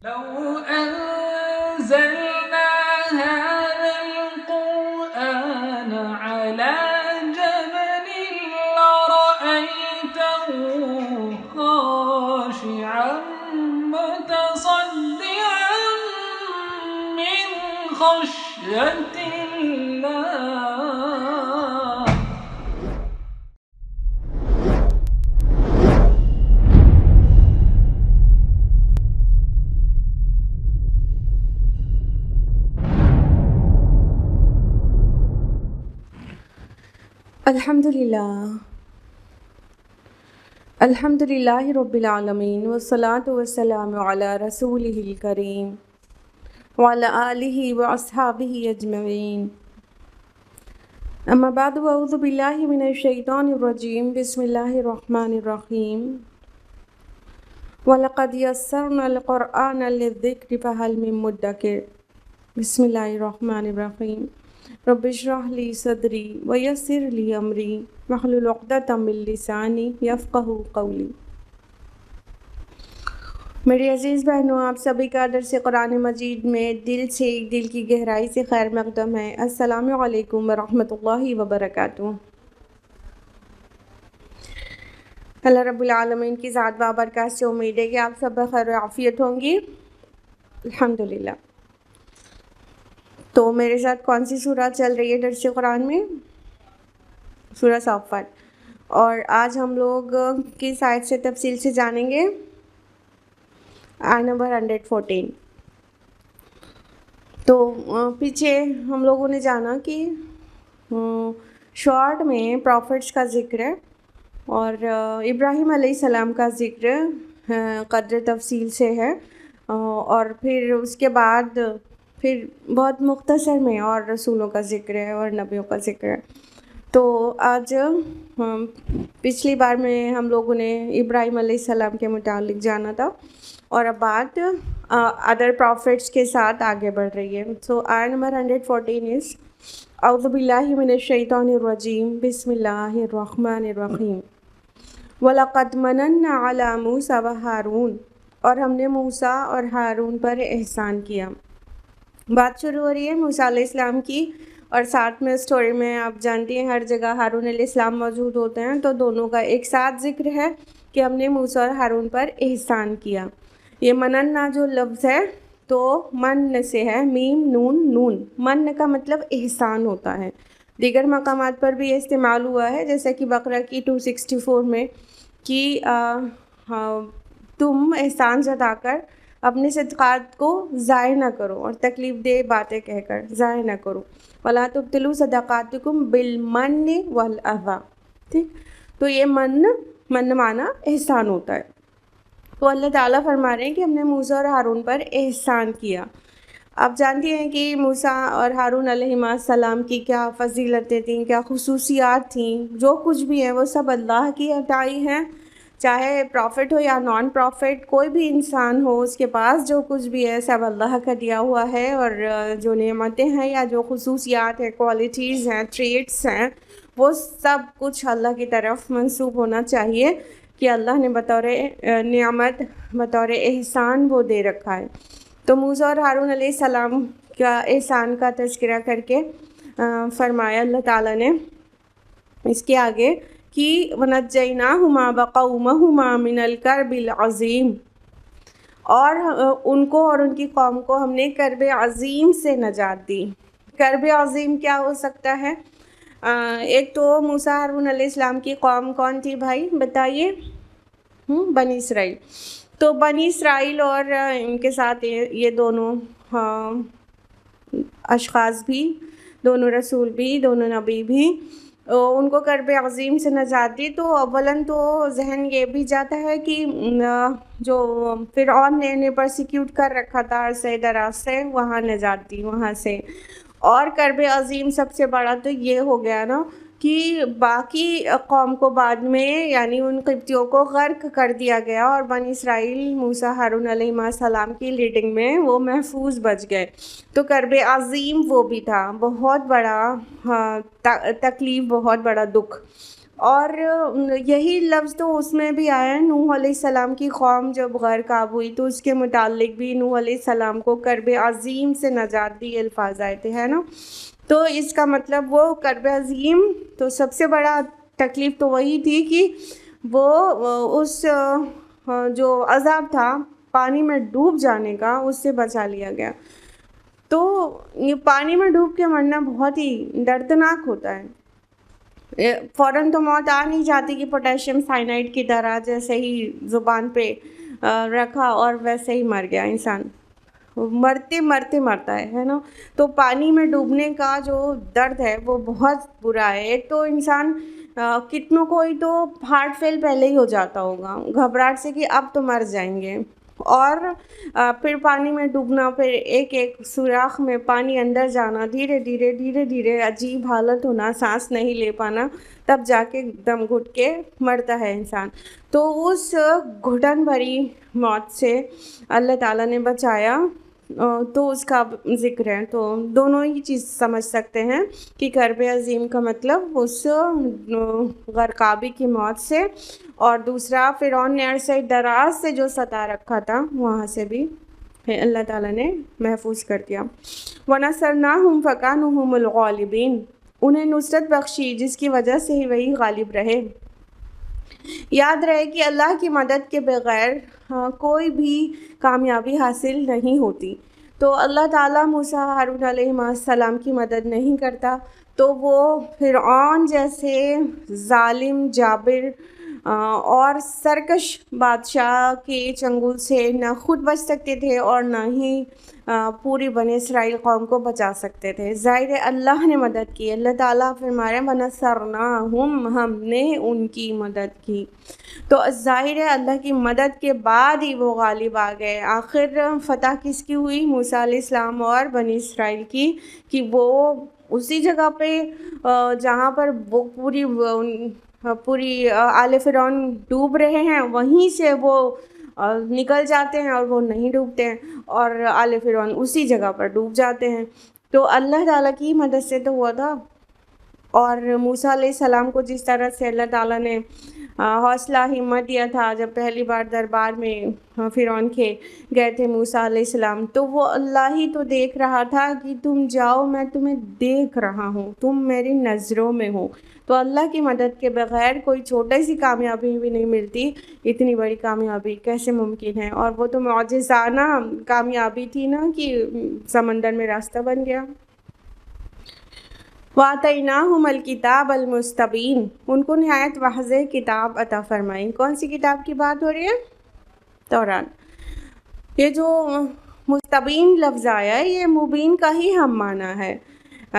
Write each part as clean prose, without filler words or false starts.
لو أنزلنا هذا القرآن على جبل لرأيته خاشعا متصدعا من خشية الله. الحمدللہ رب العالمین والصلاة والسلام علی رسولہ الکریم وعلی آلہ واصحابہ اجمعین. اما بعد اعوذ باللہ من الشیطان الرجیم. بسم اللہ الرحمن الرحیم. وَلَقَدْ يَسَّرْنَا الْقُرْآنَ لِلذِّكْرِ فَهَلْ مِن مُّدَّكِرٍ. بسم اللہ الرحمن الرحیم. رب اشرح لی صدری ویسر لی امری واحلل عقدۃ من لسانی یفقہوا قولی. میری عزیز بہنوں، آپ سبھی کا درس قرآن مجید میں دل کی گہرائی سے خیر مقدم ہے. السلام علیکم ورحمۃ اللہ وبرکاتہ. اللہ رب العالمین کی ذات بابرکات سے امید ہے کہ آپ سب بخیر و عافیت ہوں گی. الحمدللہ. تو میرے ساتھ کون سی سورہ چل رہی ہے درس قرآن میں؟ سورہ صافات. اور آج ہم لوگ کس آیت سے تفصیل سے جانیں گے؟ آیت نمبر 114. تو پیچھے ہم لوگوں نے جانا کہ شارٹ میں پروفٹس کا ذکر ہے اور ابراہیم علیہ السلام کا ذکر قدر تفصیل سے ہے، اور پھر اس کے بعد پھر بہت مختصر میں اور رسولوں کا ذکر ہے اور نبیوں کا ذکر ہے. تو آج پچھلی بار میں ہم لوگوں نے ابراہیم علیہ السلام کے متعلق جانا تھا اور اب بات ادر پروفٹس کے ساتھ آگے بڑھ رہی ہے. سو آیت نمبر 114 از اعوذ باللہ من الشیطان الرجیم. بسم اللہ الرحمن الرحیم. وَلَقَدْ مَنَنَّا عَلَىٰ مُوسَىٰ وَهَارُونَ. اور ہم نے موسیٰ اور ہارون پر احسان کیا. بات شروع ہو رہی ہے موسیٰ علیہ السلام کی، اور ساتھ میں اسٹوری میں آپ جانتی ہیں ہر جگہ ہارون علیہ السلام موجود ہوتے ہیں، تو دونوں کا ایک ساتھ ذکر ہے کہ ہم نے موسیٰ اور ہارون پر احسان کیا. یہ مننا جو لفظ ہے تو من سے ہے، میم نون نون. من کا مطلب احسان ہوتا ہے. دیگر مقامات پر بھی یہ استعمال ہوا ہے، جیسے کہ بقرہ کی 264 میں کہ تم احسان جتا کر اپنے صدقات کو ضائع نہ کرو اور تکلیف دہ باتیں کہہ کر ضائع نہ کرو. وَلَا تُبْطِلُوا صَدَقَاتِكُمْ بِالْمَنِّ وَالْأَذَىٰ. ٹھیک، تو یہ من معنی احسان ہوتا ہے. تو اللہ تعالیٰ فرما رہے ہیں کہ ہم نے موسیٰ اور ہارون پر احسان کیا. آپ جانتی ہیں کہ موسیٰ اور ہارون علیہ السلام کی کیا فضیلتیں تھیں، کیا خصوصیات تھیں. جو کچھ بھی ہیں وہ سب اللہ کی عطائی ہیں، چاہے پروفٹ ہو یا نان پروفٹ، کوئی بھی انسان ہو، اس کے پاس جو کچھ بھی ہے سب اللہ کا دیا ہوا ہے. اور جو نعمتیں ہیں یا جو خصوصیات ہیں، کوالٹیز ہیں، ٹریٹس ہیں، وہ سب کچھ اللہ کی طرف منسوب ہونا چاہیے کہ اللہ نے بطور نعمت، بطور احسان وہ دے رکھا ہے. تو موسیٰ اور ہارون علیہ السلام کا احسان کا تذکرہ کر کے فرمایا اللہ تعالیٰ نے اس کے آگے کہ وَنَجَّيْنَاهُمَا وَقَوْمَهُمَا مِنَ الْكَرْبِ الْعَظِيمِ. اور ان کو اور ان کی قوم کو ہم نے کرب عظیم سے نجات دی. کرب عظیم کیا ہو سکتا ہے؟ ایک تو موسیٰ ہارون علیہ السلام کی قوم کون تھی بھائی بتائیے؟ بنی اسرائیل. تو بنی اسرائیل اور ان کے ساتھ یہ دونوں اشخاص بھی، دونوں رسول بھی، دونوں نبی بھی، ان کو کرب عظیم سے نجات دی. تو اولاً تو ذہن یہ بھی جاتا ہے کہ جو فرعون نے انہیں پرسیکیوٹ کر رکھا تھا عرصہ دراز سے، وہاں نجات دی وہاں سے. اور کرب عظیم سب سے بڑا تو یہ ہو گیا نا کہ باقی قوم کو بعد میں یعنی ان قبطیوں کو غرق کر دیا گیا، اور بنی اسرائیل موسیٰ ہارون علیہ السلام کی لیڈنگ میں وہ محفوظ بچ گئے. تو کرب عظیم وہ بھی تھا، بہت بڑا تکلیف، بہت بڑا دکھ. اور یہی لفظ تو اس میں بھی آیا ہے، نوح علیہ السلام کی قوم جب غرقاب ہوئی تو اس کے متعلق بھی نوح علیہ السلام کو کرب عظیم سے نجات دی الفاظ آئے تھے، ہے نا. تو اس کا مطلب وہ کرب عظیم، تو سب سے بڑا تکلیف تو وہی تھی کہ وہ اس جو عذاب تھا پانی میں ڈوب جانے کا، اس سے بچا لیا گیا. تو یہ پانی میں ڈوب کے مرنا بہت ہی دردناک ہوتا ہے. فوراً تو موت آ نہیں جاتی کہ پوٹیشیم سائنائڈ کی طرح جیسے ہی زبان پہ رکھا اور ویسے ہی مر گیا انسان، مرتے مرتے مرتا ہے نا. تو پانی میں ڈوبنے کا جو درد ہے وہ بہت برا ہے. ایک تو انسان کتنوں کو ہی تو ہارٹ فیل پہلے ہی ہو جاتا ہوگا گھبراہٹ سے کہ اب تو مر جائیں گے، اور پھر پانی میں ڈوبنا، پھر ایک ایک سوراخ میں پانی اندر جانا، دھیرے دھیرے دھیرے دھیرے عجیب حالت ہونا، سانس نہیں لے پانا، تب جا کے دم گھٹ کے مرتا ہے انسان. تو اس گھٹن بھری موت سے اللہ تعالیٰ نے بچایا، تو اس کا ذکر ہے. تو دونوں ہی چیز سمجھ سکتے ہیں کہ کرب عظیم کا مطلب اس غرقابی کی موت سے، اور دوسرا فرعون نے عرصہ دراز سے جو ستا رکھا تھا وہاں سے بھی اللہ تعالیٰ نے محفوظ کر دیا. وَنَصَرْنَاهُمْ فَكَانُوا هُمُ الْغَالِبِينَ، انہیں نصرت بخشی جس کی وجہ سے ہی وہی غالب رہے. یاد رہے کہ اللہ کی مدد کے بغیر کوئی بھی کامیابی حاصل نہیں ہوتی. تو اللہ تعالیٰ موسیٰ ہارون علیہ السلام کی مدد نہیں کرتا تو وہ فرعون جیسے ظالم جابر اور سرکش بادشاہ کے چنگل سے نہ خود بچ سکتے تھے اور نہ ہی پوری بنی اسرائیل قوم کو بچا سکتے تھے. ظاہر اللہ نے مدد کی. اللہ تعالیٰ فرما رہے ہیں وَنَصَرْنَاهُمْ، ہم نے ان کی مدد کی. تو ظاہر اللہ کی مدد کے بعد ہی وہ غالب آ گئے. آخر فتح کس کی ہوئی؟ موسیٰ علیہ السلام اور بنی اسرائیل کی، کہ وہ اسی جگہ پہ جہاں پر وہ پوری آل فرعون ڈوب رہے ہیں وہیں سے وہ نکل جاتے ہیں اور وہ نہیں ڈوبتے ہیں، اور آل فرعون اسی جگہ پر ڈوب جاتے ہیں. تو اللہ تعالیٰ کی مدد سے تو ہوا تھا. اور موسیٰ علیہ السلام کو جس طرح سے اللہ تعالیٰ نے حوصلہ ہمت دیا تھا جب پہلی بار دربار میں فرعون کے گئے تھے موسیٰ علیہ السلام، تو وہ اللہ ہی تو دیکھ رہا تھا کہ تم جاؤ، میں تمہیں دیکھ رہا ہوں، تم میری نظروں میں ہو. تو اللہ کی مدد کے بغیر کوئی چھوٹی سی کامیابی بھی نہیں ملتی، اتنی بڑی کامیابی کیسے ممکن ہے؟ اور وہ تو معجزانہ کامیابی تھی نا کہ سمندر میں راستہ بن گیا. وَآتَيْنَاهُمَ الْكِتَابَ الْمُسْتَبِينَ، ان کو نہایت واضح کتاب عطا فرمائی. کون سی کتاب کی بات ہو رہی ہے؟ تورات. یہ جو مستبین لفظ آیا ہے یہ مبین کا ہی ہم معنی ہے،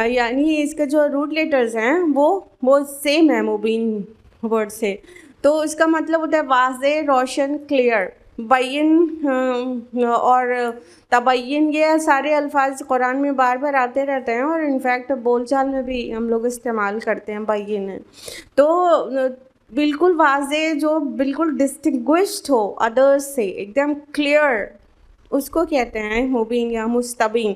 یعنی اس کے جو روٹ لیٹرز ہیں وہ سیم ہے مبین ورڈ سے. تو اس کا مطلب ہوتا ہے واضح، روشن، کلیئر. بین اور تبین، یہ سارے الفاظ قرآن میں بار بار آتے رہتے ہیں، اور انفیکٹ بول چال میں بھی ہم لوگ استعمال کرتے ہیں بین. تو بالکل واضح، جو بالکل ڈسٹنگوشڈ ہو ادرس سے، ایک دم کلیئر، اس کو کہتے ہیں مبین یا مستبین.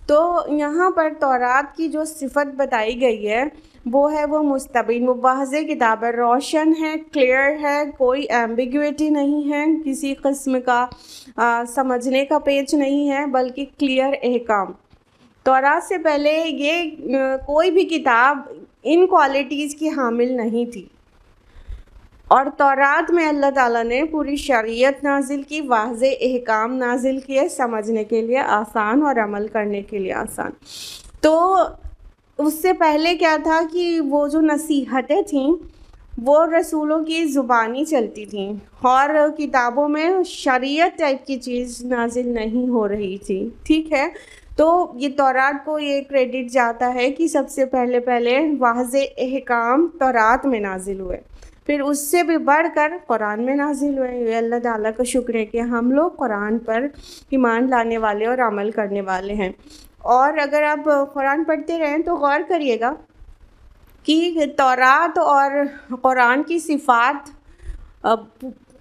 تو یہاں پر تورات کی جو صفت بتائی گئی ہے وہ ہے وہ مستبین، وہ واضح کتاب ہے، روشن ہے، کلیئر ہے، کوئی ایمبیگویٹی نہیں ہے، کسی قسم کا سمجھنے کا پیچ نہیں ہے، بلکہ کلیئر احکام. تورات سے پہلے یہ کوئی بھی کتاب ان کوالٹیز کی حامل نہیں تھی، اور تورات میں اللہ تعالیٰ نے پوری شریعت نازل کی، واضح احکام نازل کیے، سمجھنے کے لیے آسان اور عمل کرنے کے لیے آسان. تو اس سے پہلے کیا تھا کہ وہ جو نصیحتیں تھیں وہ رسولوں کی زبانی چلتی تھیں، اور کتابوں میں شریعت ٹائپ کی چیز نازل نہیں ہو رہی تھی. ٹھیک ہے، تو یہ تورات کو یہ کریڈٹ جاتا ہے کہ سب سے پہلے واضح احکام تورات میں نازل ہوئے، پھر اس سے بھی بڑھ کر قرآن میں نازل ہوئے. یہ اللہ تعالیٰ کا شکر ہے کہ ہم لوگ قرآن پر ایمان لانے والے اور عمل کرنے والے ہیں. اور اگر آپ قرآن پڑھتے رہیں تو غور کریے گا کہ تورات اور قرآن کی صفات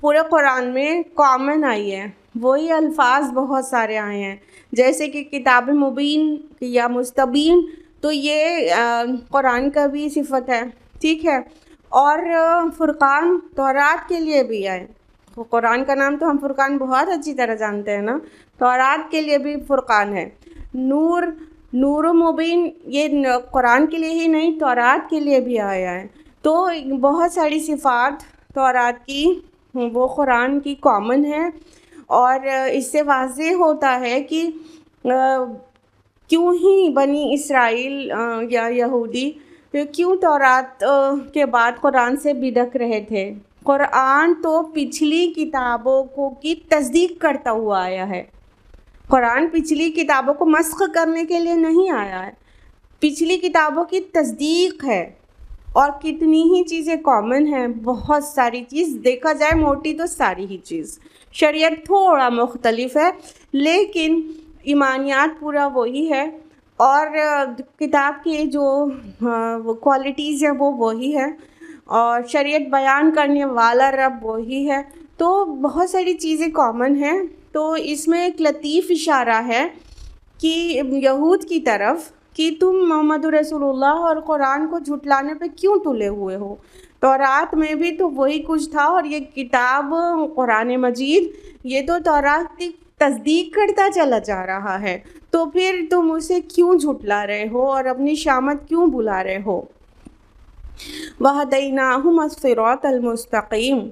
پورے قرآن میں کامن آئی ہے، وہی الفاظ بہت سارے آئے ہیں. جیسے کہ کتاب مبین یا مستبین، تو یہ قرآن کا بھی صفت ہے. ٹھیک ہے، اور فرقان تورات کے لیے بھی آئے. قرآن کا نام تو ہم فرقان بہت اچھی طرح جانتے ہیں نا. تورات کے لیے بھی فرقان ہے. نور و مبین یہ قرآن کے لیے ہی نہیں تورات کے لیے بھی آیا ہے. تو بہت ساری صفات تورات کی وہ قرآن کی کامن ہے، اور اس سے واضح ہوتا ہے کہ کیوں ہی بنی اسرائیل یا یہودی کیوں تورات کے بعد قرآن سے بدک رہے تھے. قرآن تو پچھلی کتابوں کی تصدیق کرتا ہوا آیا ہے. قرآن پچھلی کتابوں کو مسخ کرنے کے لیے نہیں آیا ہے، پچھلی کتابوں کی تصدیق ہے. اور کتنی ہی چیزیں کامن ہیں، بہت ساری چیز دیکھا جائے موٹی تو ساری ہی چیز. شریعت تھوڑا مختلف ہے لیکن ایمانیات پورا وہی ہے، اور کتاب کی جو کوالٹیز ہیں وہ وہی ہے، اور شریعت بیان کرنے والا رب وہی ہے. تو بہت ساری چیزیں کامن ہیں. تو اس میں ایک لطیف اشارہ ہے کہ یہود کی طرف کہ تم محمد رسول اللہ اور قرآن کو جھٹلانے پہ کیوں تلے ہوئے ہو. تورات میں بھی تو وہی کچھ تھا، اور یہ کتاب قرآن مجید یہ تو تورات کی تصدیق کرتا چلا جا رہا ہے. تو پھر تم اسے کیوں جھٹلا رہے ہو اور اپنی شامت کیوں بلا رہے ہو. وَهَدَيْنَاهُمَا الصِّرَاطَ الْمُسْتَقِيمَ،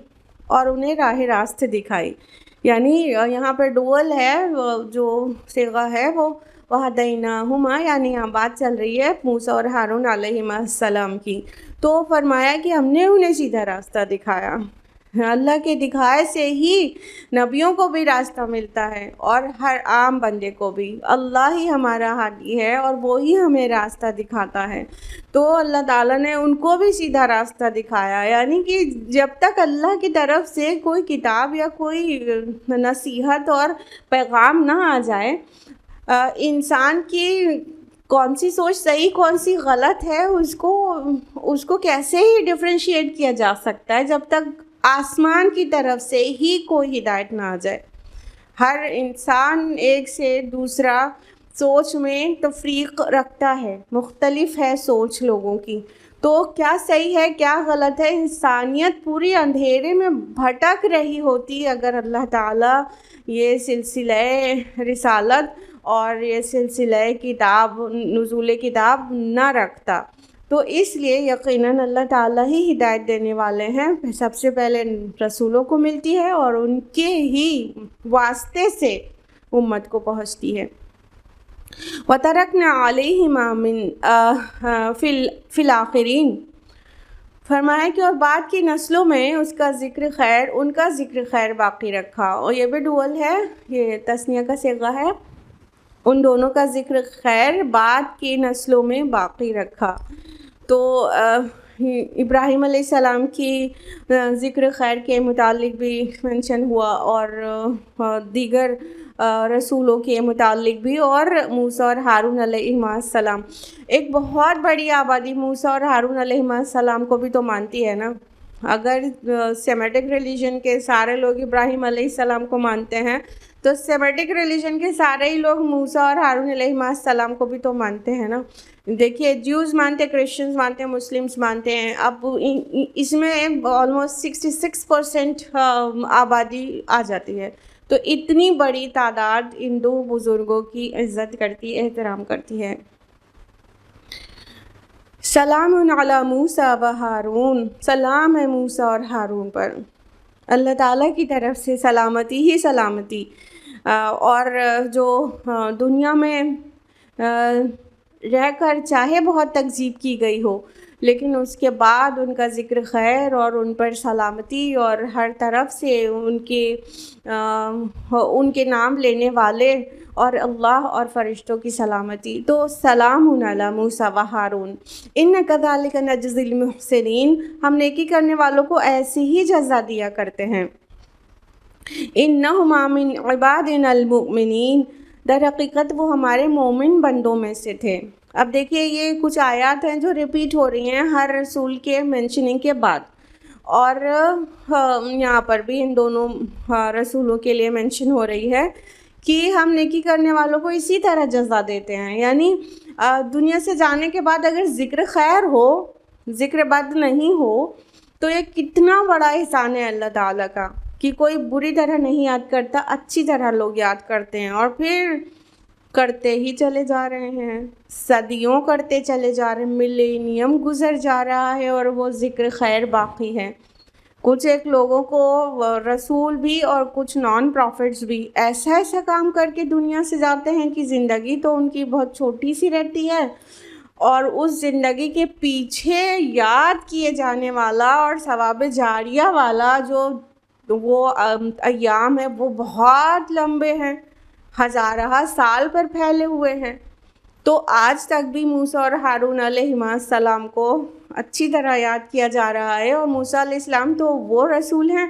اور انہیں راہ راست دکھائی. یعنی یہاں پہ ڈوئل ہے، جو صیغہ ہے وہ وَهَدَيْنَاهُمَا، یعنی یہاں بات چل رہی ہے موسیٰ اور ہارون علیہما السلام کی. تو فرمایا کہ ہم نے انہیں سیدھا راستہ دکھایا. اللہ کے دکھائے سے ہی نبیوں کو بھی راستہ ملتا ہے اور ہر عام بندے کو بھی. اللہ ہی ہمارا ہادی ہے اور وہی ہمیں راستہ دکھاتا ہے. تو اللہ تعالیٰ نے ان کو بھی سیدھا راستہ دکھایا. یعنی کہ جب تک اللہ کی طرف سے کوئی کتاب یا کوئی نصیحت اور پیغام نہ آ جائے، انسان کی کون سی سوچ صحیح کون سی غلط ہے اس کو کیسے ہی ڈفرینشیٹ کیا جا سکتا ہے جب تک آسمان کی طرف سے ہی کوئی ہدایت نہ آ جائے. ہر انسان ایک سے دوسرا سوچ میں تفریق رکھتا ہے، مختلف ہے سوچ لوگوں کی. تو کیا صحیح ہے کیا غلط ہے، انسانیت پوری اندھیرے میں بھٹک رہی ہوتی اگر اللہ تعالیٰ یہ سلسلہ رسالت اور یہ سلسلہ کتاب نزول کتاب نہ رکھتا. تو اس لیے یقیناً اللہ تعالیٰ ہی ہدایت دینے والے ہیں. سب سے پہلے رسولوں کو ملتی ہے اور ان کے ہی واسطے سے امت کو پہنچتی ہے. وَتَرَكْنَا عَلَيْهِمَا فِي الْآخِرِينَ، فرمایا کہ اور بعد کی نسلوں میں اس کا ذکر خیر، ان کا ذکر خیر باقی رکھا. اور یہ بھی ڈوئل ہے، یہ تثنیہ کا صیغہ ہے. ان دونوں کا ذکر خیر بعد کی نسلوں میں باقی رکھا. تو ابراہیم علیہ السلام کی ذکر خیر کے متعلق بھی منشن ہوا، اور دیگر رسولوں کے متعلق بھی، اور موسیٰ اور ہارون علیہ السلام. ایک بہت بڑی آبادی موسیٰ اور ہارون علیہ السلام کو بھی تو مانتی ہے نا. اگر سیمیٹک ریلیجن کے سارے لوگ ابراہیم علیہ السلام کو مانتے ہیں تو سیمیٹک ریلیجن کے سارے ہی لوگ موسیٰ اور ہارون علیہ السلام کو بھی تو مانتے ہیں نا. دیکھیے جیوز مانتے ہیں، کرسچنز مانتے ہیں، مسلمز مانتے ہیں. اب اس میں آلموسٹ 66% آبادی آ جاتی ہے. تو اتنی بڑی تعداد ان دو بزرگوں کی عزت کرتی، احترام کرتی ہے. سلام علی موسیٰ و ہارون، سلام ہے موسیٰ اور ہارون پر. اللہ تعالیٰ کی طرف سے سلامتی ہی سلامتی. اور جو دنیا میں رہ کر چاہے بہت تکذیب کی گئی ہو، لیکن اس کے بعد ان کا ذکر خیر اور ان پر سلامتی اور ہر طرف سے ان کے نام لینے والے اور اللہ اور فرشتوں کی سلامتی. تو سلام علی موسیٰ و ہارون ان کذالک نجزی المحسنین، ہم نیکی کرنے والوں کو ایسی ہی جزا دیا کرتے ہیں. انہما من عبادنا المؤمنین، در حقیقت وہ ہمارے مومن بندوں میں سے تھے. اب دیکھیے یہ کچھ آیات ہیں جو ریپیٹ ہو رہی ہیں ہر رسول کے مینشننگ کے بعد، اور یہاں پر بھی ان دونوں رسولوں کے لیے مینشن ہو رہی ہے کہ ہم نیکی کرنے والوں کو اسی طرح جزا دیتے ہیں. یعنی دنیا سے جانے کے بعد اگر ذکر خیر ہو، ذکر بد نہیں ہو، تو یہ کتنا بڑا احسان ہے اللہ تعالیٰ کا کہ کوئی بری طرح نہیں یاد کرتا، اچھی طرح لوگ یاد کرتے ہیں اور پھر کرتے ہی چلے جا رہے ہیں، صدیوں کرتے چلے جا رہے ہیں، ملینیم گزر جا رہا ہے اور وہ ذکر خیر باقی ہے۔ کچھ ایک لوگوں کو رسول بھی اور کچھ نان پروفٹس بھی ایسا کام کر کے دنیا سے جاتے ہیں کہ زندگی تو ان کی بہت چھوٹی سی رہتی ہے، اور اس زندگی کے پیچھے یاد کیے جانے والا اور ثواب جاریہ والا جو وہ ایام ہے وہ بہت لمبے ہیں، ہزارہ سال پر پھیلے ہوئے ہیں۔ تو آج تک بھی موسیٰ اور ہارون علیہ السلام کو اچھی طرح یاد کیا جا رہا ہے، اور موسیٰ علیہ السلام تو وہ رسول ہیں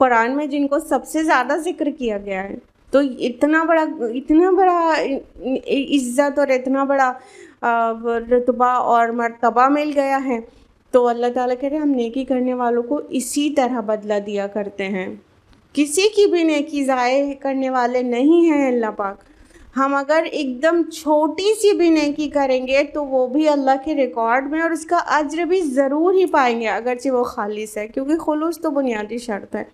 قرآن میں جن کو سب سے زیادہ ذکر کیا گیا ہے۔ تو اتنا بڑا عزت اور اتنا بڑا رتبہ اور مرتبہ مل گیا ہے، تو اللہ تعالیٰ کہہ رہے ہیں ہم نیکی کرنے والوں کو اسی طرح بدلہ دیا کرتے ہیں، کسی کی بھی نیکی ضائع کرنے والے نہیں ہیں اللہ پاک۔ ہم اگر ایک دم چھوٹی سی بھی نیکی کریں گے تو وہ بھی اللہ کے ریکارڈ میں، اور اس کا اجر بھی ضرور ہی پائیں گے، اگرچہ وہ خالص ہے، کیونکہ خلوص تو بنیادی شرط ہے۔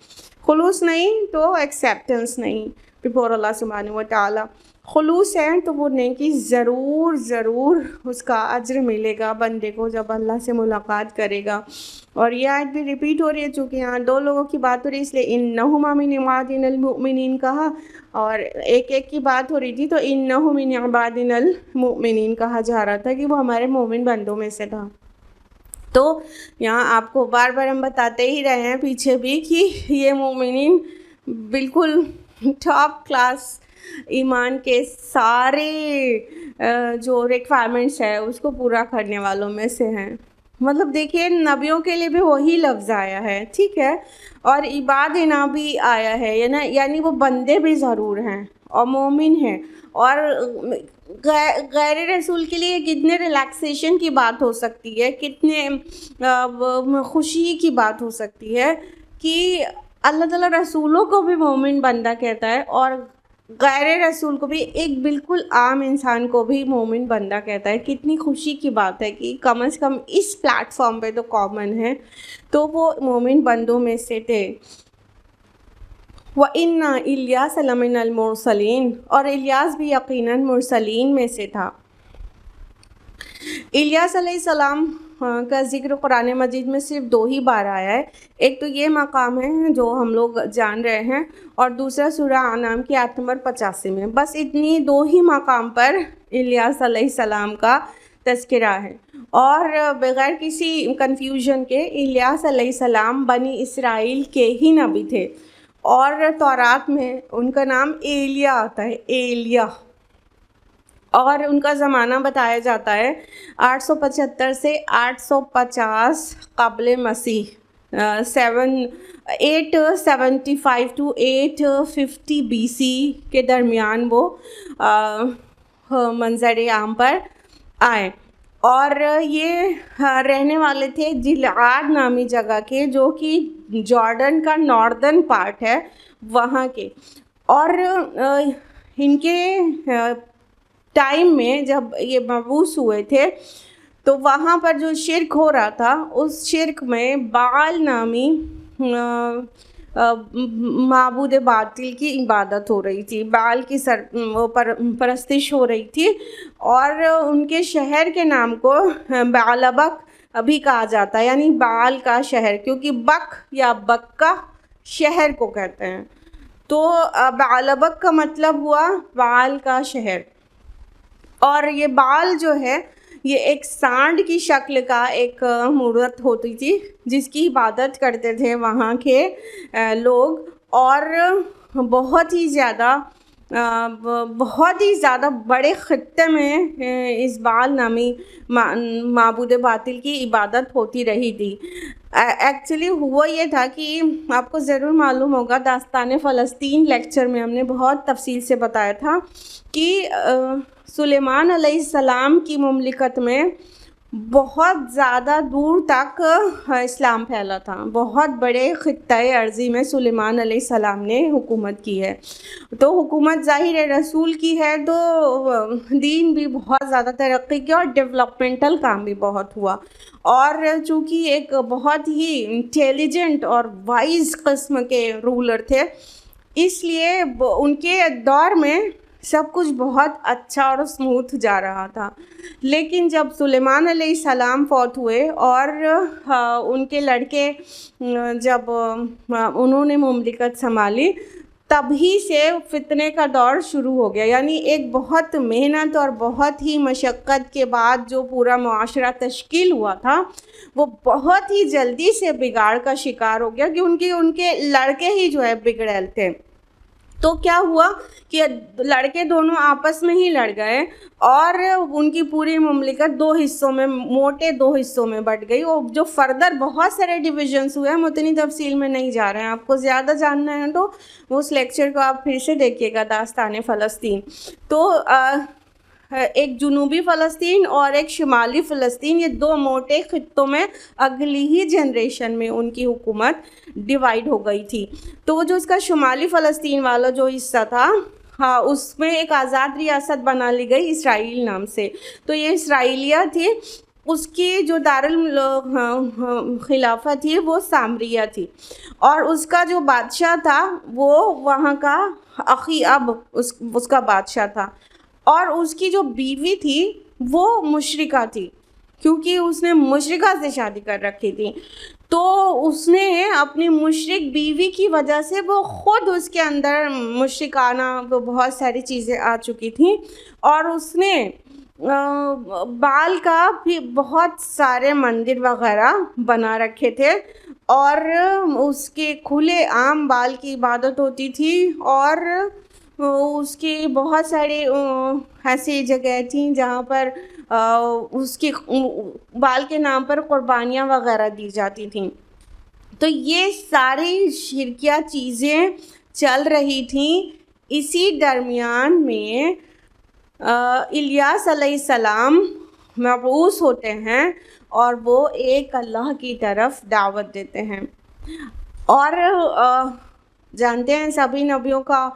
خلوص نہیں تو ایکسیپٹنس نہیں بفور اللہ سبحانہ و تعالیٰ۔ خلوص ہے تو وہ نیکی ضرور اس کا اجر ملے گا بندے کو جب اللہ سے ملاقات کرے گا۔ اور یہ آیت بھی ریپیٹ ہو رہی ہے، چونکہ یہاں دو لوگوں کی بات ہو رہی ہے اس لیے انہما من عبادنا المؤمنین کہا، اور ایک کی بات ہو رہی تھی تو انہو من عبادنا المؤمنین کہا جا رہا تھا کہ وہ ہمارے مومن بندوں میں سے تھا۔ تو یہاں آپ کو بار بار ہم بتاتے ہی رہے ہیں پیچھے بھی کہ یہ مومنین بالکل ٹاپ کلاس ایمان کے سارے جو ریکوائرمنٹس ہے اس کو پورا کرنے والوں میں سے ہیں۔ مطلب دیکھیے نبیوں کے لیے بھی وہی لفظ آیا ہے، ٹھیک ہے، اور عبادنا بھی آیا ہے، یعنی وہ بندے بھی ضرور ہیں اور مومن ہیں۔ اور غیر رسول کے لیے کتنے ریلیکسیشن کی بات ہو سکتی ہے، کتنے خوشی کی بات ہو سکتی ہے کہ اللہ تعالیٰ رسولوں کو بھی مومن بندہ کہتا ہے، اور غیر رسول کو بھی، ایک بالکل عام انسان کو بھی مومن بندہ کہتا ہے۔ کتنی خوشی کی بات ہے کہ کم از کم اس پلیٹ فارم پہ تو کامن ہے، تو وہ مومن بندوں میں سے تھے۔ وَإِنَّ إِلْيَاسَ لَمِنَ الْمُرْسَلِينَ، اور الیاس بھی یقیناً مرسلین میں سے تھا۔ الیاس علیہ السلام کا ذکر قرآن مجید میں صرف 2 ہی بار آیا ہے۔ ایک تو یہ مقام ہے جو ہم لوگ جان رہے ہیں، اور دوسرا سورہ انعام کی آیت نمبر 85 میں، بس اتنی 2 ہی مقام پر الیاس علیہ السلام کا تذکرہ ہے۔ اور بغیر کسی کنفیوژن کے الیاس علیہ السلام بنی اسرائیل کے ہی نبی تھے، اور تورات میں ان کا نام ایلیا آتا ہے، ایلیا، اور ان کا زمانہ بتایا جاتا ہے 875 سے 850 قبل مسیح، 875 to 850 BC کے درمیان وہ منظر عام پر آئے، اور یہ رہنے والے تھے جلعاد نامی جگہ کے، جو کہ جارڈن کا ناردرن پارٹ ہے وہاں کے۔ اور ان کے ٹائم میں جب یہ مبعوث ہوئے تھے تو وہاں پر جو شرک ہو رہا تھا، اس شرک میں بعل نامی معبود باطل کی عبادت ہو رہی تھی، بعل کی پرستش ہو رہی تھی، اور ان کے شہر کے نام کو بعلبک بھی کہا جاتا ہے، یعنی بعل کا شہر، کیونکہ بک یا بکہ شہر کو کہتے ہیں، تو بعلبک کا مطلب ہوا بعل کا شہر۔ اور یہ بعل جو ہے یہ ایک سانڈ کی شکل کا ایک مورت ہوتی تھی جس کی عبادت کرتے تھے وہاں کے لوگ، اور بہت ہی زیادہ بڑے خطے میں اس بعل نامی معبود باطل کی عبادت ہوتی رہی تھی۔ ایکچولی ہوا یہ تھا کہ آپ کو ضرور معلوم ہوگا، داستان فلسطین لیکچر میں ہم نے بہت تفصیل سے بتایا تھا کہ سلیمان علیہ السلام کی مملکت میں بہت زیادہ دور تک اسلام پھیلا تھا. بہت بڑے خطۂ ارضی میں سلیمان علیہ السلام نے حکومت کی ہے. تو حکومت ظاہر رسول کی ہے تو دین بھی بہت زیادہ ترقی کی اور ڈیولپمنٹل کام بھی بہت ہوا. اور چونکہ ایک بہت ہی انٹیلیجنٹ اور وائز قسم کے رولر تھے، اس لیے ان کے دور میں سب کچھ بہت اچھا اور اسموتھ جا رہا تھا. لیکن جب سلیمان علیہ السلام فوت ہوئے اور ان کے لڑکے جب انہوں نے مملکت سنبھالی، تبھی سے فتنے کا دور شروع ہو گیا. یعنی ایک بہت محنت اور بہت ہی مشقت کے بعد جو پورا معاشرہ تشکیل ہوا تھا، وہ بہت ہی جلدی سے بگاڑ کا شکار ہو گیا کہ ان کے لڑکے ہی جو ہے بگڑیل تھے. تو کیا ہوا کہ لڑکے دونوں آپس میں ہی لڑ گئے اور ان کی پوری مملکت موٹے دو حصوں میں بٹ گئی. اور جو فردر بہت سارے ڈویژنس ہوئے، ہم اتنی تفصیل میں نہیں جا رہے ہیں. آپ کو زیادہ جاننا ہے تو اس لیکچر کو آپ پھر سے دیکھیے گا، داستان فلسطین. تو ایک جنوبی فلسطین اور ایک شمالی فلسطین، یہ دو موٹے خطوں میں اگلی ہی جنریشن میں ان کی حکومت ڈیوائیڈ ہو گئی تھی. تو وہ جو اس کا شمالی فلسطین والا جو حصہ تھا، اس میں ایک آزاد ریاست بنا لی گئی اسرائیل نام سے. تو یہ اسرائیلیہ تھی. اس کی جو خلافت تھی وہ سامریہ تھی، اور اس کا جو بادشاہ تھا وہ وہاں کا اخی اب اس کا بادشاہ تھا. اور اس کی جو بیوی تھی وہ مشرکہ تھی، کیونکہ اس نے مشرکہ سے شادی کر رکھی تھی. تو اس نے اپنی مشرک بیوی کی وجہ سے وہ خود اس کے اندر مشرکانہ بہت ساری چیزیں آ چکی تھیں، اور اس نے بال کا بھی بہت سارے مندر وغیرہ بنا رکھے تھے، اور اس کے کھلے عام بال کی عبادت ہوتی تھی. اور اس کی بہت ساری ایسی جگہ تھیں جہاں پر اس کی بال کے نام پر قربانیاں وغیرہ دی جاتی تھیں. تو یہ ساری شرکیہ چیزیں چل رہی تھیں. اسی درمیان میں الیاس علیہ السلام مبعوث ہوتے ہیں اور وہ ایک اللہ کی طرف دعوت دیتے ہیں. اور جانتے ہیں سبھی نبیوں کا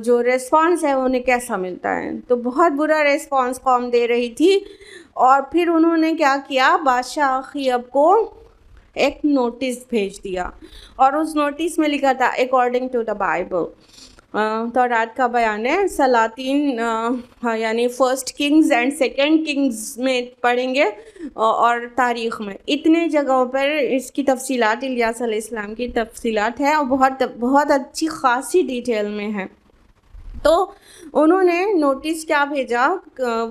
جو ریسپانس ہے انہیں کیسا ملتا ہے. تو بہت برا ریسپانس قوم دے رہی تھی. اور پھر انہوں نے کیا کیا، بادشاہ اخیب کو ایک نوٹس بھیج دیا، اور اس نوٹس میں لکھا تھا اکارڈنگ ٹو دا بائبل. تورات کا بیان ہے. سلاطین یعنی first kings and second kings میں پڑھیں گے، اور تاریخ میں اتنے جگہوں پر اس کی تفصیلات، الیاس علیہ السلام کی تفصیلات ہے، اور بہت بہت اچھی خاصی ڈیٹیل میں ہے. تو انہوں نے نوٹس کیا بھیجا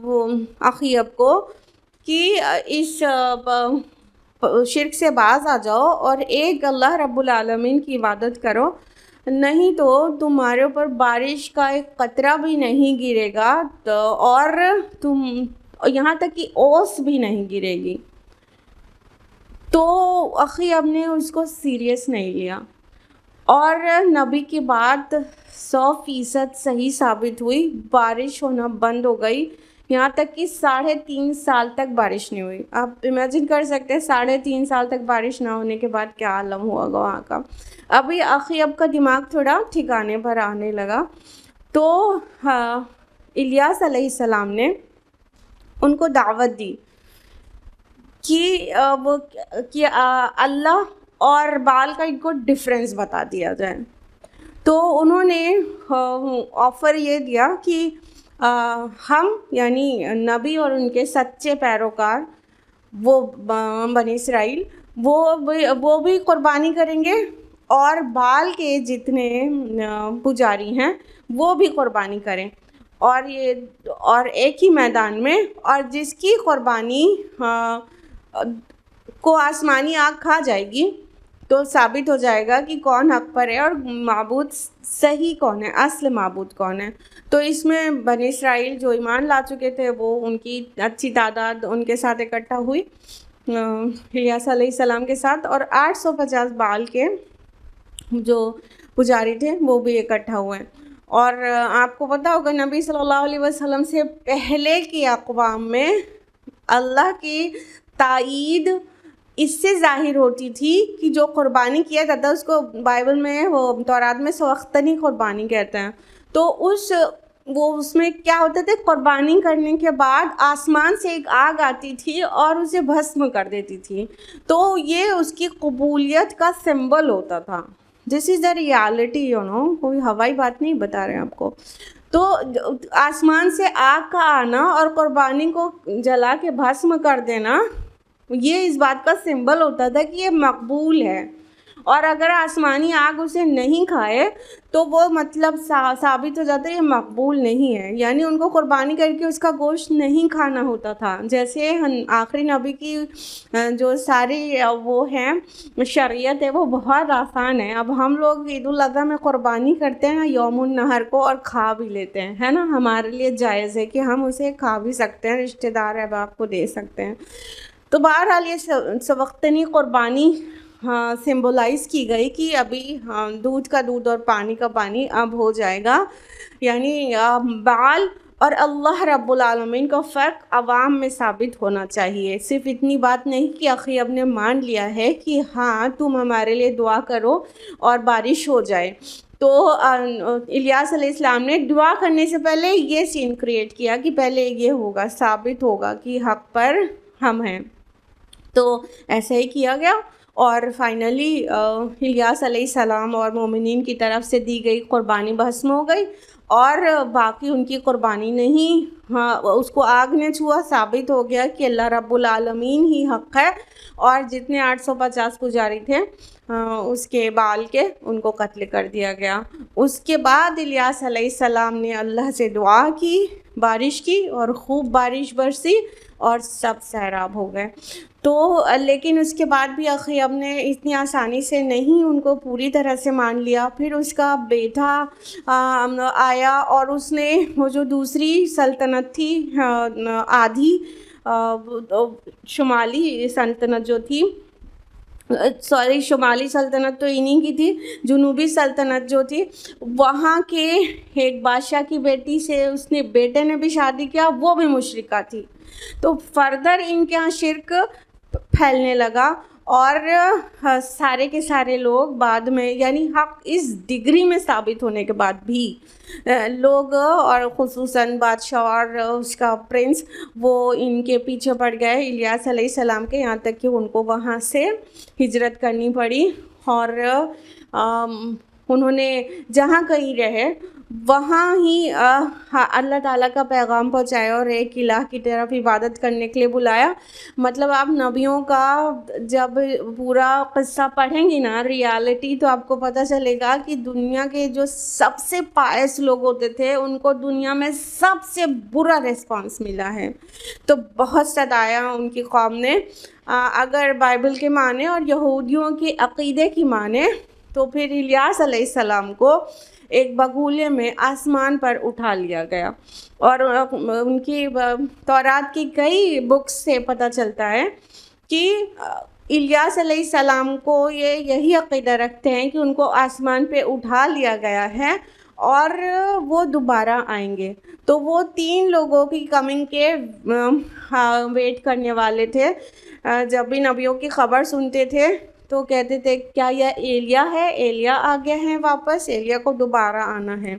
وہ اخیب کو کہ اس شرک سے باز آ جاؤ اور ایک اللہ رب العالمین کی عبادت کرو، نہیں تو تمہارے اوپر بارش کا ایک قطرہ بھی نہیں گرے گا، اور تم یہاں تک کہ اوس بھی نہیں گرے گی. تو اخیب نے اس کو سیریس نہیں لیا، اور نبی کی بات 100% صحیح ثابت ہوئی. بارش ہونا بند ہو گئی، یہاں تک کہ 3.5 سال تک بارش نہیں ہوئی. آپ امیجن کر سکتے ہیں 3.5 سال تک بارش نہ ہونے کے بعد کیا عالم ہوا گا وہاں کا. ابھی اخیب کا دماغ تھوڑا ٹھکانے پر آنے لگا. تو الیاس علیہ السلام نے ان کو دعوت دی کہ اللہ اور بال کا ان کو ڈفرینس بتا دیا جائے. تو انہوں نے آفر یہ دیا کہ ہم یعنی نبی اور ان کے سچے پیروکار وہ بنی اسرائیل وہ بھی قربانی کریں گے، اور بال کے جتنے پجاری ہیں وہ بھی قربانی کریں، اور ایک ہی میدان میں. اور جس کی قربانی کو آسمانی آگ کھا جائے گی تو ثابت ہو جائے گا کہ کون حق پر ہے اور معبود صحیح کون ہے، اصل معبود کون ہے. تو اس میں بنی اسرائیل جو ایمان لا چکے تھے وہ ان کی اچھی تعداد ان کے ساتھ اکٹھا ہوئی الیاس علیہ السلام کے ساتھ، اور 850 بال کے جو پجاری تھے وہ بھی اکٹھا ہوئے. اور آپ کو پتہ ہوگا نبی صلی اللہ علیہ وسلم سے پہلے کی اقوام میں اللہ کی تائید اس سے ظاہر ہوتی تھی کہ جو قربانی کیا جاتا ہے اس کو بائبل میں وہ تورات میں سوختنی قربانی کہتے ہیں. تو اس میں کیا ہوتا تھا، قربانی کرنے کے بعد آسمان سے ایک آگ آتی تھی اور اسے بھسم کر دیتی تھی. تو یہ اس کی قبولیت کا سمبل ہوتا تھا. دس از اے ریالٹی، کوئی ہوائی بات نہیں بتا رہے ہیں آپ کو. تو آسمان سے آگ کا آنا اور قربانی کو جلا کے بھسم کر دینا، یہ اس بات کا سمبل ہوتا تھا کہ یہ مقبول ہے. اور اگر آسمانی آگ اسے نہیں کھائے تو وہ مطلب ثابت ہو جاتا ہے یہ مقبول نہیں ہے، یعنی ان کو قربانی کر کے اس کا گوشت نہیں کھانا ہوتا تھا. جیسے آخری نبی کی جو ساری وہ ہیں شریعت ہے وہ بہت آسان ہے. اب ہم لوگ عید الاضحیٰ میں قربانی کرتے ہیں یوم النحر کو اور کھا بھی لیتے ہیں، ہے نا. ہمارے لیے جائز ہے کہ ہم اسے کھا بھی سکتے ہیں، رشتہ دار احباب کو دے سکتے ہیں. تو بہرحال یہ سوختنی قربانی سمبولائز کی گئی کہ ابھی دودھ کا دودھ اور پانی کا پانی اب ہو جائے گا. یعنی بال اور اللہ رب العالمین کا فرق عوام میں ثابت ہونا چاہیے. صرف اتنی بات نہیں کہ اخیب نے مان لیا ہے کہ ہاں تم ہمارے لیے دعا کرو اور بارش ہو جائے. تو الیاس علیہ السلام نے دعا کرنے سے پہلے یہ سین کریٹ کیا کہ پہلے یہ ہوگا، ثابت ہوگا کہ حق پر ہم ہیں. تو ایسا ہی کیا گیا اور فائنلی الیاس علیہ السلام اور مومنین کی طرف سے دی گئی قربانی بھسم ہو گئی اور باقی ان کی قربانی نہیں، اس کو آگ نے چھوا. ثابت ہو گیا کہ اللہ رب العالمین ہی حق ہے اور جتنے 850 پجاری تھے اس کے بال کے ان کو قتل کر دیا گیا. اس کے بعد الیاس علیہ السلام نے اللہ سے دعا کی، بارش کی اور خوب بارش برسی اور سب سیراب ہو گئے. تو لیکن اس کے بعد بھی اخیب نے اتنی آسانی سے نہیں ان کو پوری طرح سے مان لیا. پھر اس کا بیٹا آیا اور اس نے وہ جو دوسری سلطنت تھی آدھی شمالی سلطنت جو تھی، شمالی سلطنت تو انہی کی تھی، جنوبی سلطنت جو تھی وہاں کے ایک بادشاہ کی بیٹی سے اس نے بیٹے نے بھی شادی کیا، وہ بھی مشرکہ تھی. تو فردر ان کے یہاں شرک پھیلنے لگا اور سارے کے سارے لوگ بعد میں، یعنی حق اس ڈگری میں ثابت ہونے کے بعد بھی لوگ اور خصوصاً بادشاہ اور اس کا پرنس وہ ان کے پیچھے پڑ گئے الیاس علیہ السلام کے، یہاں تک کہ ان کو وہاں سے ہجرت کرنی پڑی. اور انہوں نے جہاں کہیں رہے وہاں ہی اللہ تعالیٰ کا پیغام پہنچایا اور ایک الہ کی طرف عبادت کرنے کے لیے بلایا. مطلب آپ نبیوں کا جب پورا قصہ پڑھیں گی نا ریالٹی، تو آپ کو پتہ چلے گا کہ دنیا کے جو سب سے پائس لوگ ہوتے تھے ان کو دنیا میں سب سے برا ریسپانس ملا ہے. تو بہت ستایا ان کی قوم نے. اگر بائبل کے معنی اور یہودیوں کے عقیدے کی معنی تو پھر الیاس علیہ السلام کو ایک بگولے میں آسمان پر اٹھا لیا گیا. اور ان کی تورات کی کئی بکس سے پتہ چلتا ہے کہ الیاس علیہ السلام کو یہی عقیدہ رکھتے ہیں کہ ان کو آسمان پہ اٹھا لیا گیا ہے اور وہ دوبارہ آئیں گے. تو وہ 3 لوگوں کی کمنگ کے ویٹ کرنے والے تھے. جب بھی نبیوں کی خبر سنتے تھے تو کہتے تھے کیا یہ ایلیا ہے، ایلیا آ گئے ہیں واپس، ایلیا کو دوبارہ آنا ہے.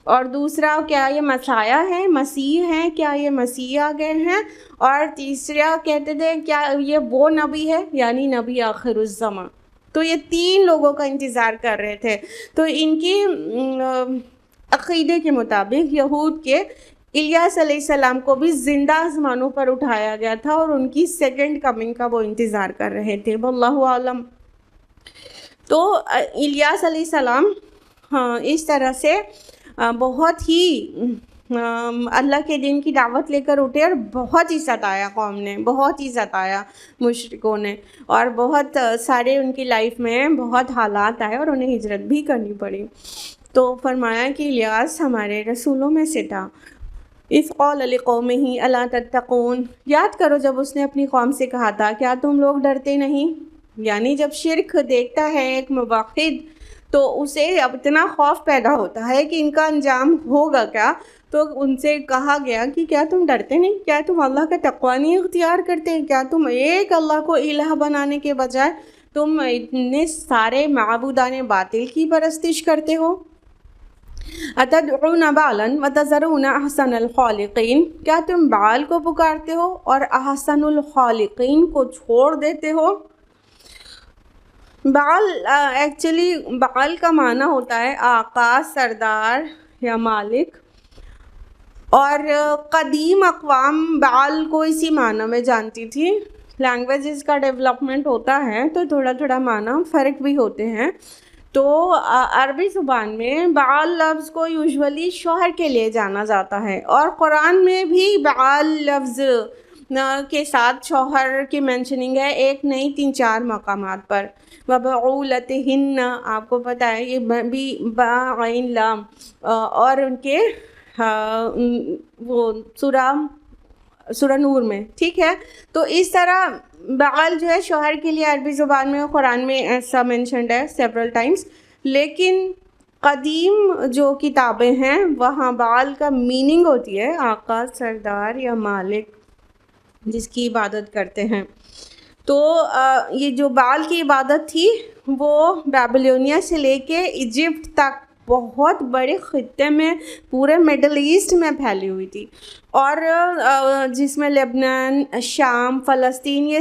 اور دوسرا کیا یہ مسیح ہے، مسیح ہیں، کیا یہ مسیح آ گئے ہیں. اور تیسرا کہتے تھے کیا یہ وہ نبی ہے، یعنی نبی آخر الزمان. تو یہ 3 لوگوں کا انتظار کر رہے تھے. تو ان کی عقیدے کے مطابق یہود کے الیاس علیہ السلام کو بھی زندہ آسمانوں پر اٹھایا گیا تھا اور ان کی سیکنڈ کمنگ کا وہ انتظار کر رہے تھے. واللہ عالم. تو الیاس علیہ السلام اس طرح سے بہت ہی اللہ کے دین کی دعوت لے کر اٹھے اور بہت ہی ستایا قوم نے، بہت ہی ستایا مشرکوں نے، اور بہت سارے ان کی لائف میں بہت حالات آئے اور انہیں ہجرت بھی کرنی پڑی. تو فرمایا کہ الیاس ہمارے رسولوں میں سے تھا. اذ قال لقومہ الا تتقون، یاد کرو جب اس نے اپنی قوم سے کہا تھا کیا تم لوگ ڈرتے نہیں. یعنی جب شرک دیکھتا ہے ایک موحد تو اسے اب اتنا خوف پیدا ہوتا ہے کہ ان کا انجام ہوگا کیا. تو ان سے کہا گیا کہ کیا تم ڈرتے نہیں؟ کیا تم اللہ کا تقوی نہیں اختیار کرتے؟ کیا تم ایک اللہ کو الہ بنانے کے بجائے تم اتنے سارے معبودان باطل کی پرستش کرتے ہو؟ اتدعون بالا وتذرون احسن الخالقین، کیا تم بعال کو پکارتے ہو اور احسن الخالقین کو چھوڑ دیتے ہو؟ بعال ایکچولی بعال کا معنی ہوتا ہے آقا، سردار یا مالک، اور قدیم اقوام بعال کو اسی معنی میں جانتی تھی. لینگویجز کا ڈیولپمنٹ ہوتا ہے تو تھوڑا تھوڑا معنی فرق بھی ہوتے ہیں. تو عربی زبان میں بعال لفظ کو یوزولی شوہر کے لیے جانا جاتا ہے، اور قرآن میں بھی بعال لفظ کے ساتھ شوہر کی مینشننگ ہے، ایک نہیں 3-4 مقامات پر. وبعولتہن، آپ کو پتہ ہے یہ بھی بعین لام، اور ان کے وہ سورہ نور میں، ٹھیک ہے. تو اس طرح بعال جو ہے شوہر کے لیے عربی زبان میں قرآن میں ایسا مینشنڈ ہے سیورل ٹائمز، لیکن قدیم جو کتابیں ہیں وہاں بعال کا میننگ ہوتی ہے آقا، سردار یا مالک جس کی عبادت کرتے ہیں. تو یہ جو بعال کی عبادت تھی وہ بیبلونیا سے لے کے ایجپٹ تک بہت بڑے خطے میں، پورے مڈل ایسٹ میں پھیلی ہوئی تھی، اور جس میں لبنان، شام، فلسطین، یہ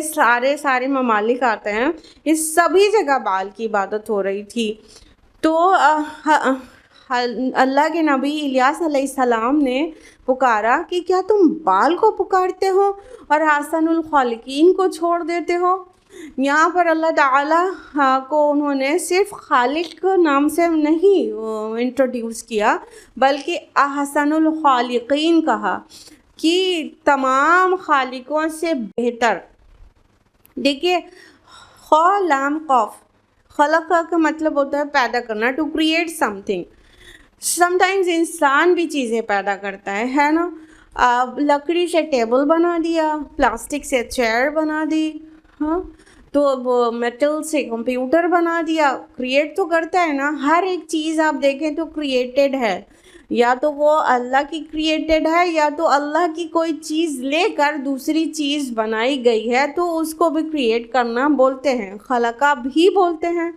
سارے ممالک آتے ہیں، اس سبھی جگہ بعال کی عبادت ہو رہی تھی. تو اللہ کے نبی الیاس علیہ السلام نے پکارا کہ کیا تم بعال کو پکارتے ہو اور احسن الخالقین کو چھوڑ دیتے ہو؟ یہاں پر اللہ تعالیٰ کو انہوں نے صرف خالق نام سے نہیں انٹروڈیوس کیا، بلکہ احسن الخالقین کہا، کہ تمام خالقوں سے بہتر. دیکھیے خا لام قاف، خلق کا مطلب ہوتا ہے پیدا کرنا، to create something. Sometimes انسان بھی چیزیں پیدا کرتا ہے نا. لکڑی سے ٹیبل بنا دیا، پلاسٹک سے چیئر بنا دی، ہاں، تو وہ میٹل سے کمپیوٹر بنا دیا. کریٹ تو کرتا ہے نا. ہر ایک چیز آپ دیکھیں تو کریٹڈ ہے، یا تو وہ اللہ کی کریٹڈ ہے، یا تو اللہ کی کوئی چیز لے کر دوسری چیز بنائی گئی ہے، تو اس کو بھی کریٹ کرنا بولتے ہیں، خلقہ بھی بولتے ہیں.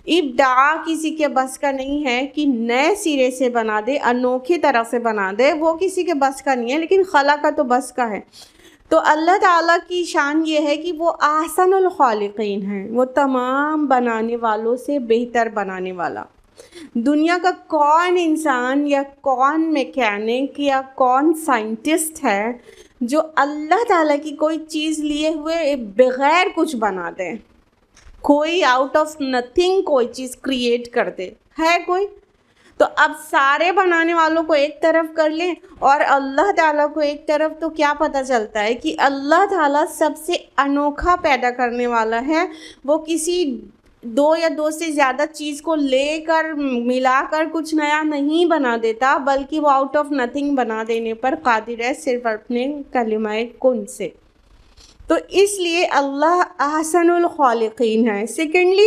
ابداع کسی کے بس کا نہیں ہے کہ نئے سرے سے بنا دے، انوکھی طرح سے بنا دے، وہ کسی کے بس کا نہیں ہے، لیکن خلقہ تو بس کا ہے. تو اللہ تعالیٰ کی شان یہ ہے کہ وہ احسن الخالقین ہیں، وہ تمام بنانے والوں سے بہتر بنانے والا. دنیا کا کون انسان یا کون میکینک یا کون سائنٹسٹ ہے جو اللہ تعالیٰ کی کوئی چیز لیے ہوئے بغیر کچھ بنا دے؟ کوئی آؤٹ آف نتھنگ کوئی چیز کریٹ کر دے ہے کوئی؟ تو اب سارے بنانے والوں کو ایک طرف کر لیں اور اللہ تعالیٰ کو ایک طرف، تو کیا پتہ چلتا ہے کہ اللہ تعالیٰ سب سے انوکھا پیدا کرنے والا ہے. وہ کسی 2 یا 2 سے زیادہ چیز کو لے کر ملا کر کچھ نیا نہیں بنا دیتا، بلکہ وہ آؤٹ آف نتھنگ بنا دینے پر قادر ہے، صرف اپنے کلمہ کن سے. تو اس لیے اللہ احسن الخالقین ہے. سیکنڈلی،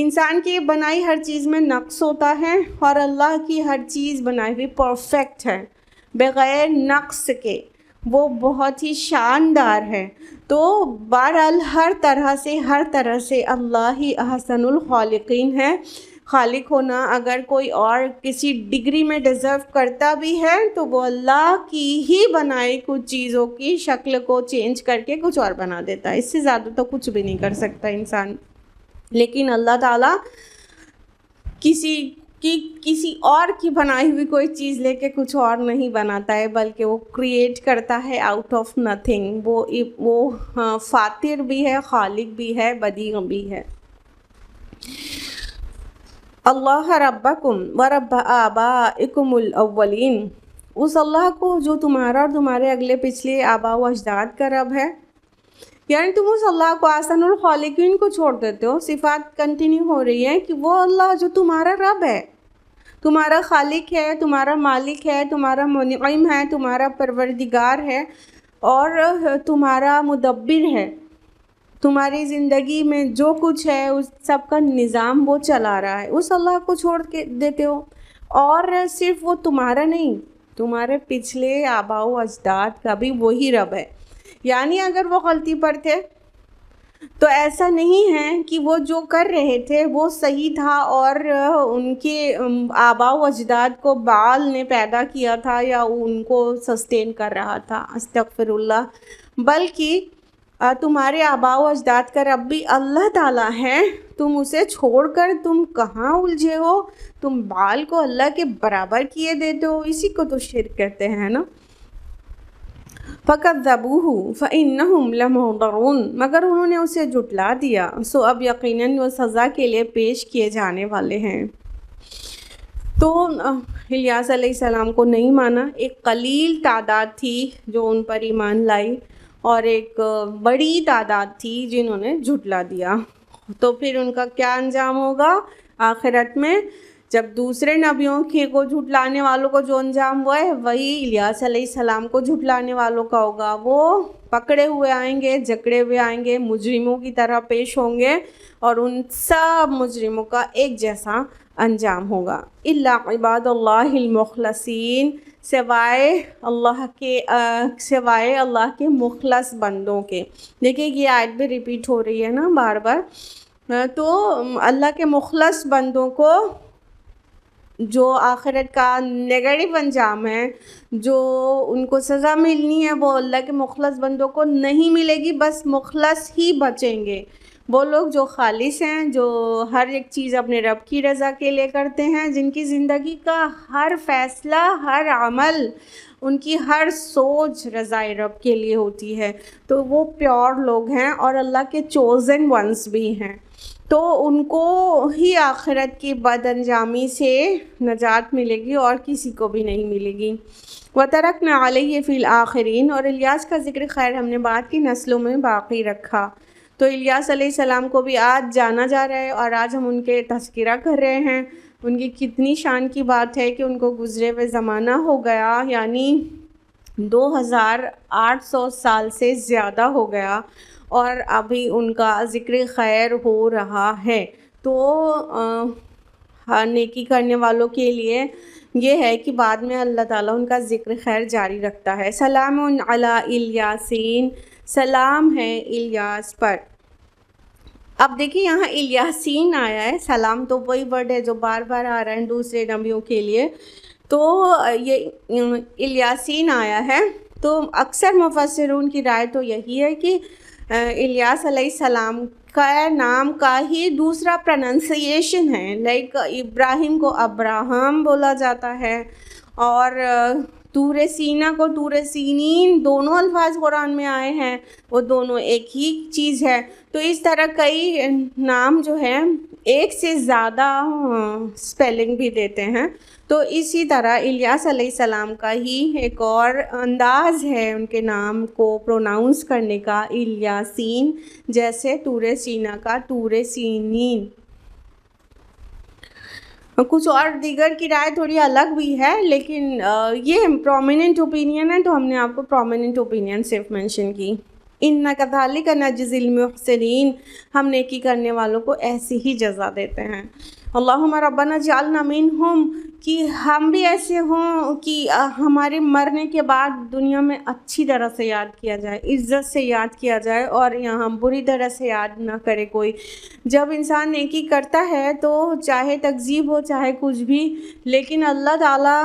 انسان کی بنائی ہر چیز میں نقص ہوتا ہے، اور اللہ کی ہر چیز بنائی ہوئی پرفیکٹ ہے بغیر نقص کے، وہ بہت ہی شاندار ہے. تو بہرحال ہر طرح سے اللہ ہی احسن الخالقین ہے. خالق ہونا اگر کوئی اور کسی ڈگری میں ڈیزرو کرتا بھی ہے تو وہ اللہ کی ہی بنائی کچھ چیزوں کی شکل کو چینج کر کے کچھ اور بنا دیتا ہے. اس سے زیادہ تو کچھ بھی نہیں کر سکتا انسان. لیکن اللہ تعالیٰ کسی اور کی بنائی ہوئی کوئی چیز لے کے کچھ اور نہیں بناتا ہے، بلکہ وہ کریٹ کرتا ہے آؤٹ آف نتھنگ. وہ فاتر بھی ہے، خالق بھی ہے، بدیع بھی ہے. اللہ ربکم ورب آبائکم الاولین، اس اللہ کو جو تمہارا اور تمہارے اگلے پچھلے آباء و اجداد کا رب ہے. یعنی تم اس اللہ کو احسن الخالقین کو چھوڑ دیتے ہو. صفات کنٹینیو ہو رہی ہے کہ وہ اللہ جو تمہارا رب ہے، تمہارا خالق ہے، تمہارا مالک ہے، تمہارا منعم ہے، تمہارا پروردگار ہے، اور تمہارا مدبر ہے. تمہاری زندگی میں جو کچھ ہے اس سب کا نظام وہ چلا رہا ہے، اس اللہ کو چھوڑ کے دیتے ہو۔ اور صرف وہ تمہارا نہیں، تمہارے پچھلے آباء و اجداد کا بھی وہی رب ہے۔ یعنی اگر وہ غلطی پر تھے تو ایسا نہیں ہے کہ وہ جو کر رہے تھے وہ صحیح تھا اور ان کے آباء و اجداد کو بال نے پیدا کیا تھا یا ان کو سسٹین کر رہا تھا، استغفر اللہ، بلکہ تمہارے آباء و اجداد کا رب بھی اللہ تعالیٰ ہے۔ تم اسے چھوڑ کر تم کہاں الجھے ہو؟ تم بال کو اللہ کے برابر کیے دیتے ہو، اسی کو تو شرک کہتے ہیں نا۔ فَكَذَّبُوهُ فَإِنَّهُمْ لَمُحْضَرُونَ، مگر انہوں نے اسے جھٹلا دیا، سو اب یقیناً وہ سزا کے لیے پیش کیے جانے والے ہیں۔ تو الیاس علیہ السلام کو نہیں مانا، ایک قلیل تعداد تھی جو ان پر ایمان لائی اور ایک بڑی تعداد تھی جنہوں نے جھٹلا دیا۔ تو پھر ان کا کیا انجام ہوگا آخرت میں؟ جب دوسرے نبیوں کو جھٹلانے والوں کو جو انجام ہوا ہے وہی الیاس علیہ السلام کو جھٹلانے والوں کا ہوگا۔ وہ پکڑے ہوئے آئیں گے، جکڑے ہوئے آئیں گے، مجرموں کی طرح پیش ہوں گے اور ان سب مجرموں کا ایک جیسا انجام ہوگا۔ الا عباد اللہ المخلصین، سوائے اللہ کے مخلص بندوں کے۔ دیکھیں یہ آیت بھی ریپیٹ ہو رہی ہے نا بار بار۔ تو اللہ کے مخلص بندوں کو جو آخرت کا نیگیٹو انجام ہے، جو ان کو سزا ملنی ہے، وہ اللہ کے مخلص بندوں کو نہیں ملے گی، بس مخلص ہی بچیں گے۔ وہ لوگ جو خالص ہیں، جو ہر ایک چیز اپنے رب کی رضا کے لیے کرتے ہیں، جن کی زندگی کا ہر فیصلہ، ہر عمل، ان کی ہر سوچ رضا رب کے لیے ہوتی ہے، تو وہ پیور لوگ ہیں اور اللہ کے چوزن ونس بھی ہیں۔ تو ان کو ہی آخرت کی بد انجامی سے نجات ملے گی اور کسی کو بھی نہیں ملے گی۔ وَتَرَكْنَا عَلَيْهِ فِي الْآخِرِينَ، اور الیاس کا ذکر خیر ہم نے بعد کی نسلوں میں باقی رکھا۔ تو الیاس علیہ السلام کو بھی آج جانا جا رہا ہے اور آج ہم ان کے تذکرہ کر رہے ہیں۔ ان کی کتنی شان کی بات ہے کہ ان کو گزرے ہوئے زمانہ ہو گیا، یعنی 2800 سال سے زیادہ ہو گیا اور ابھی ان کا ذکر خیر ہو رہا ہے۔ تو نیکی کرنے والوں کے لیے یہ ہے کہ بعد میں اللہ تعالیٰ ان کا ذکر خیر جاری رکھتا ہے۔ سلام علی الیاسین، سلام ہے الیاس پر۔ اب دیکھیں یہاں الیاسین آیا ہے، سلام تو وہی ورڈ ہے جو بار بار آ رہا ہے دوسرے نبیوں کے لیے، تو یہ الیاسین آیا ہے۔ تو اکثر مفسرون کی رائے تو یہی ہے کہ الیاس علیہ السلام کا نام کا ہی دوسرا پروننسیشن ہے، لائک ابراہیم کو ابراہم بولا جاتا ہے اور طور سینا کو طور سینین، دونوں الفاظ قرآن میں آئے ہیں، وہ دونوں ایک ہی چیز ہے۔ تو اس طرح کئی نام جو ہیں ایک سے زیادہ سپیلنگ بھی دیتے ہیں۔ تو اسی طرح الیاس علیہ السلام کا ہی ایک اور انداز ہے ان کے نام کو پروناؤنس کرنے کا، الیاسین، جیسے طور سینا کا طور سینین۔ کچھ اور دیگر کی رائے تھوڑی الگ بھی ہے، لیکن یہ پرومیننٹ اوپینین ہے تو ہم نے آپ کو پرومیننٹ اوپینین صرف مینشن کی۔ اِنَّا كَذَلِكَ نَجْزِي الْمُحْسِنِينَ، ہم نیکی کرنے والوں کو ایسی ہی جزا دیتے ہیں۔ اللہم ربنا اجعلنا منہم، کہ ہم بھی ایسے ہوں کہ ہمارے مرنے کے بعد دنیا میں اچھی طرح سے یاد کیا جائے، عزت سے یاد کیا جائے اور یہاں بری طرح سے یاد نہ کرے کوئی۔ جب انسان نیکی کرتا ہے تو چاہے تکذیب ہو چاہے کچھ بھی، لیکن اللہ تعالیٰ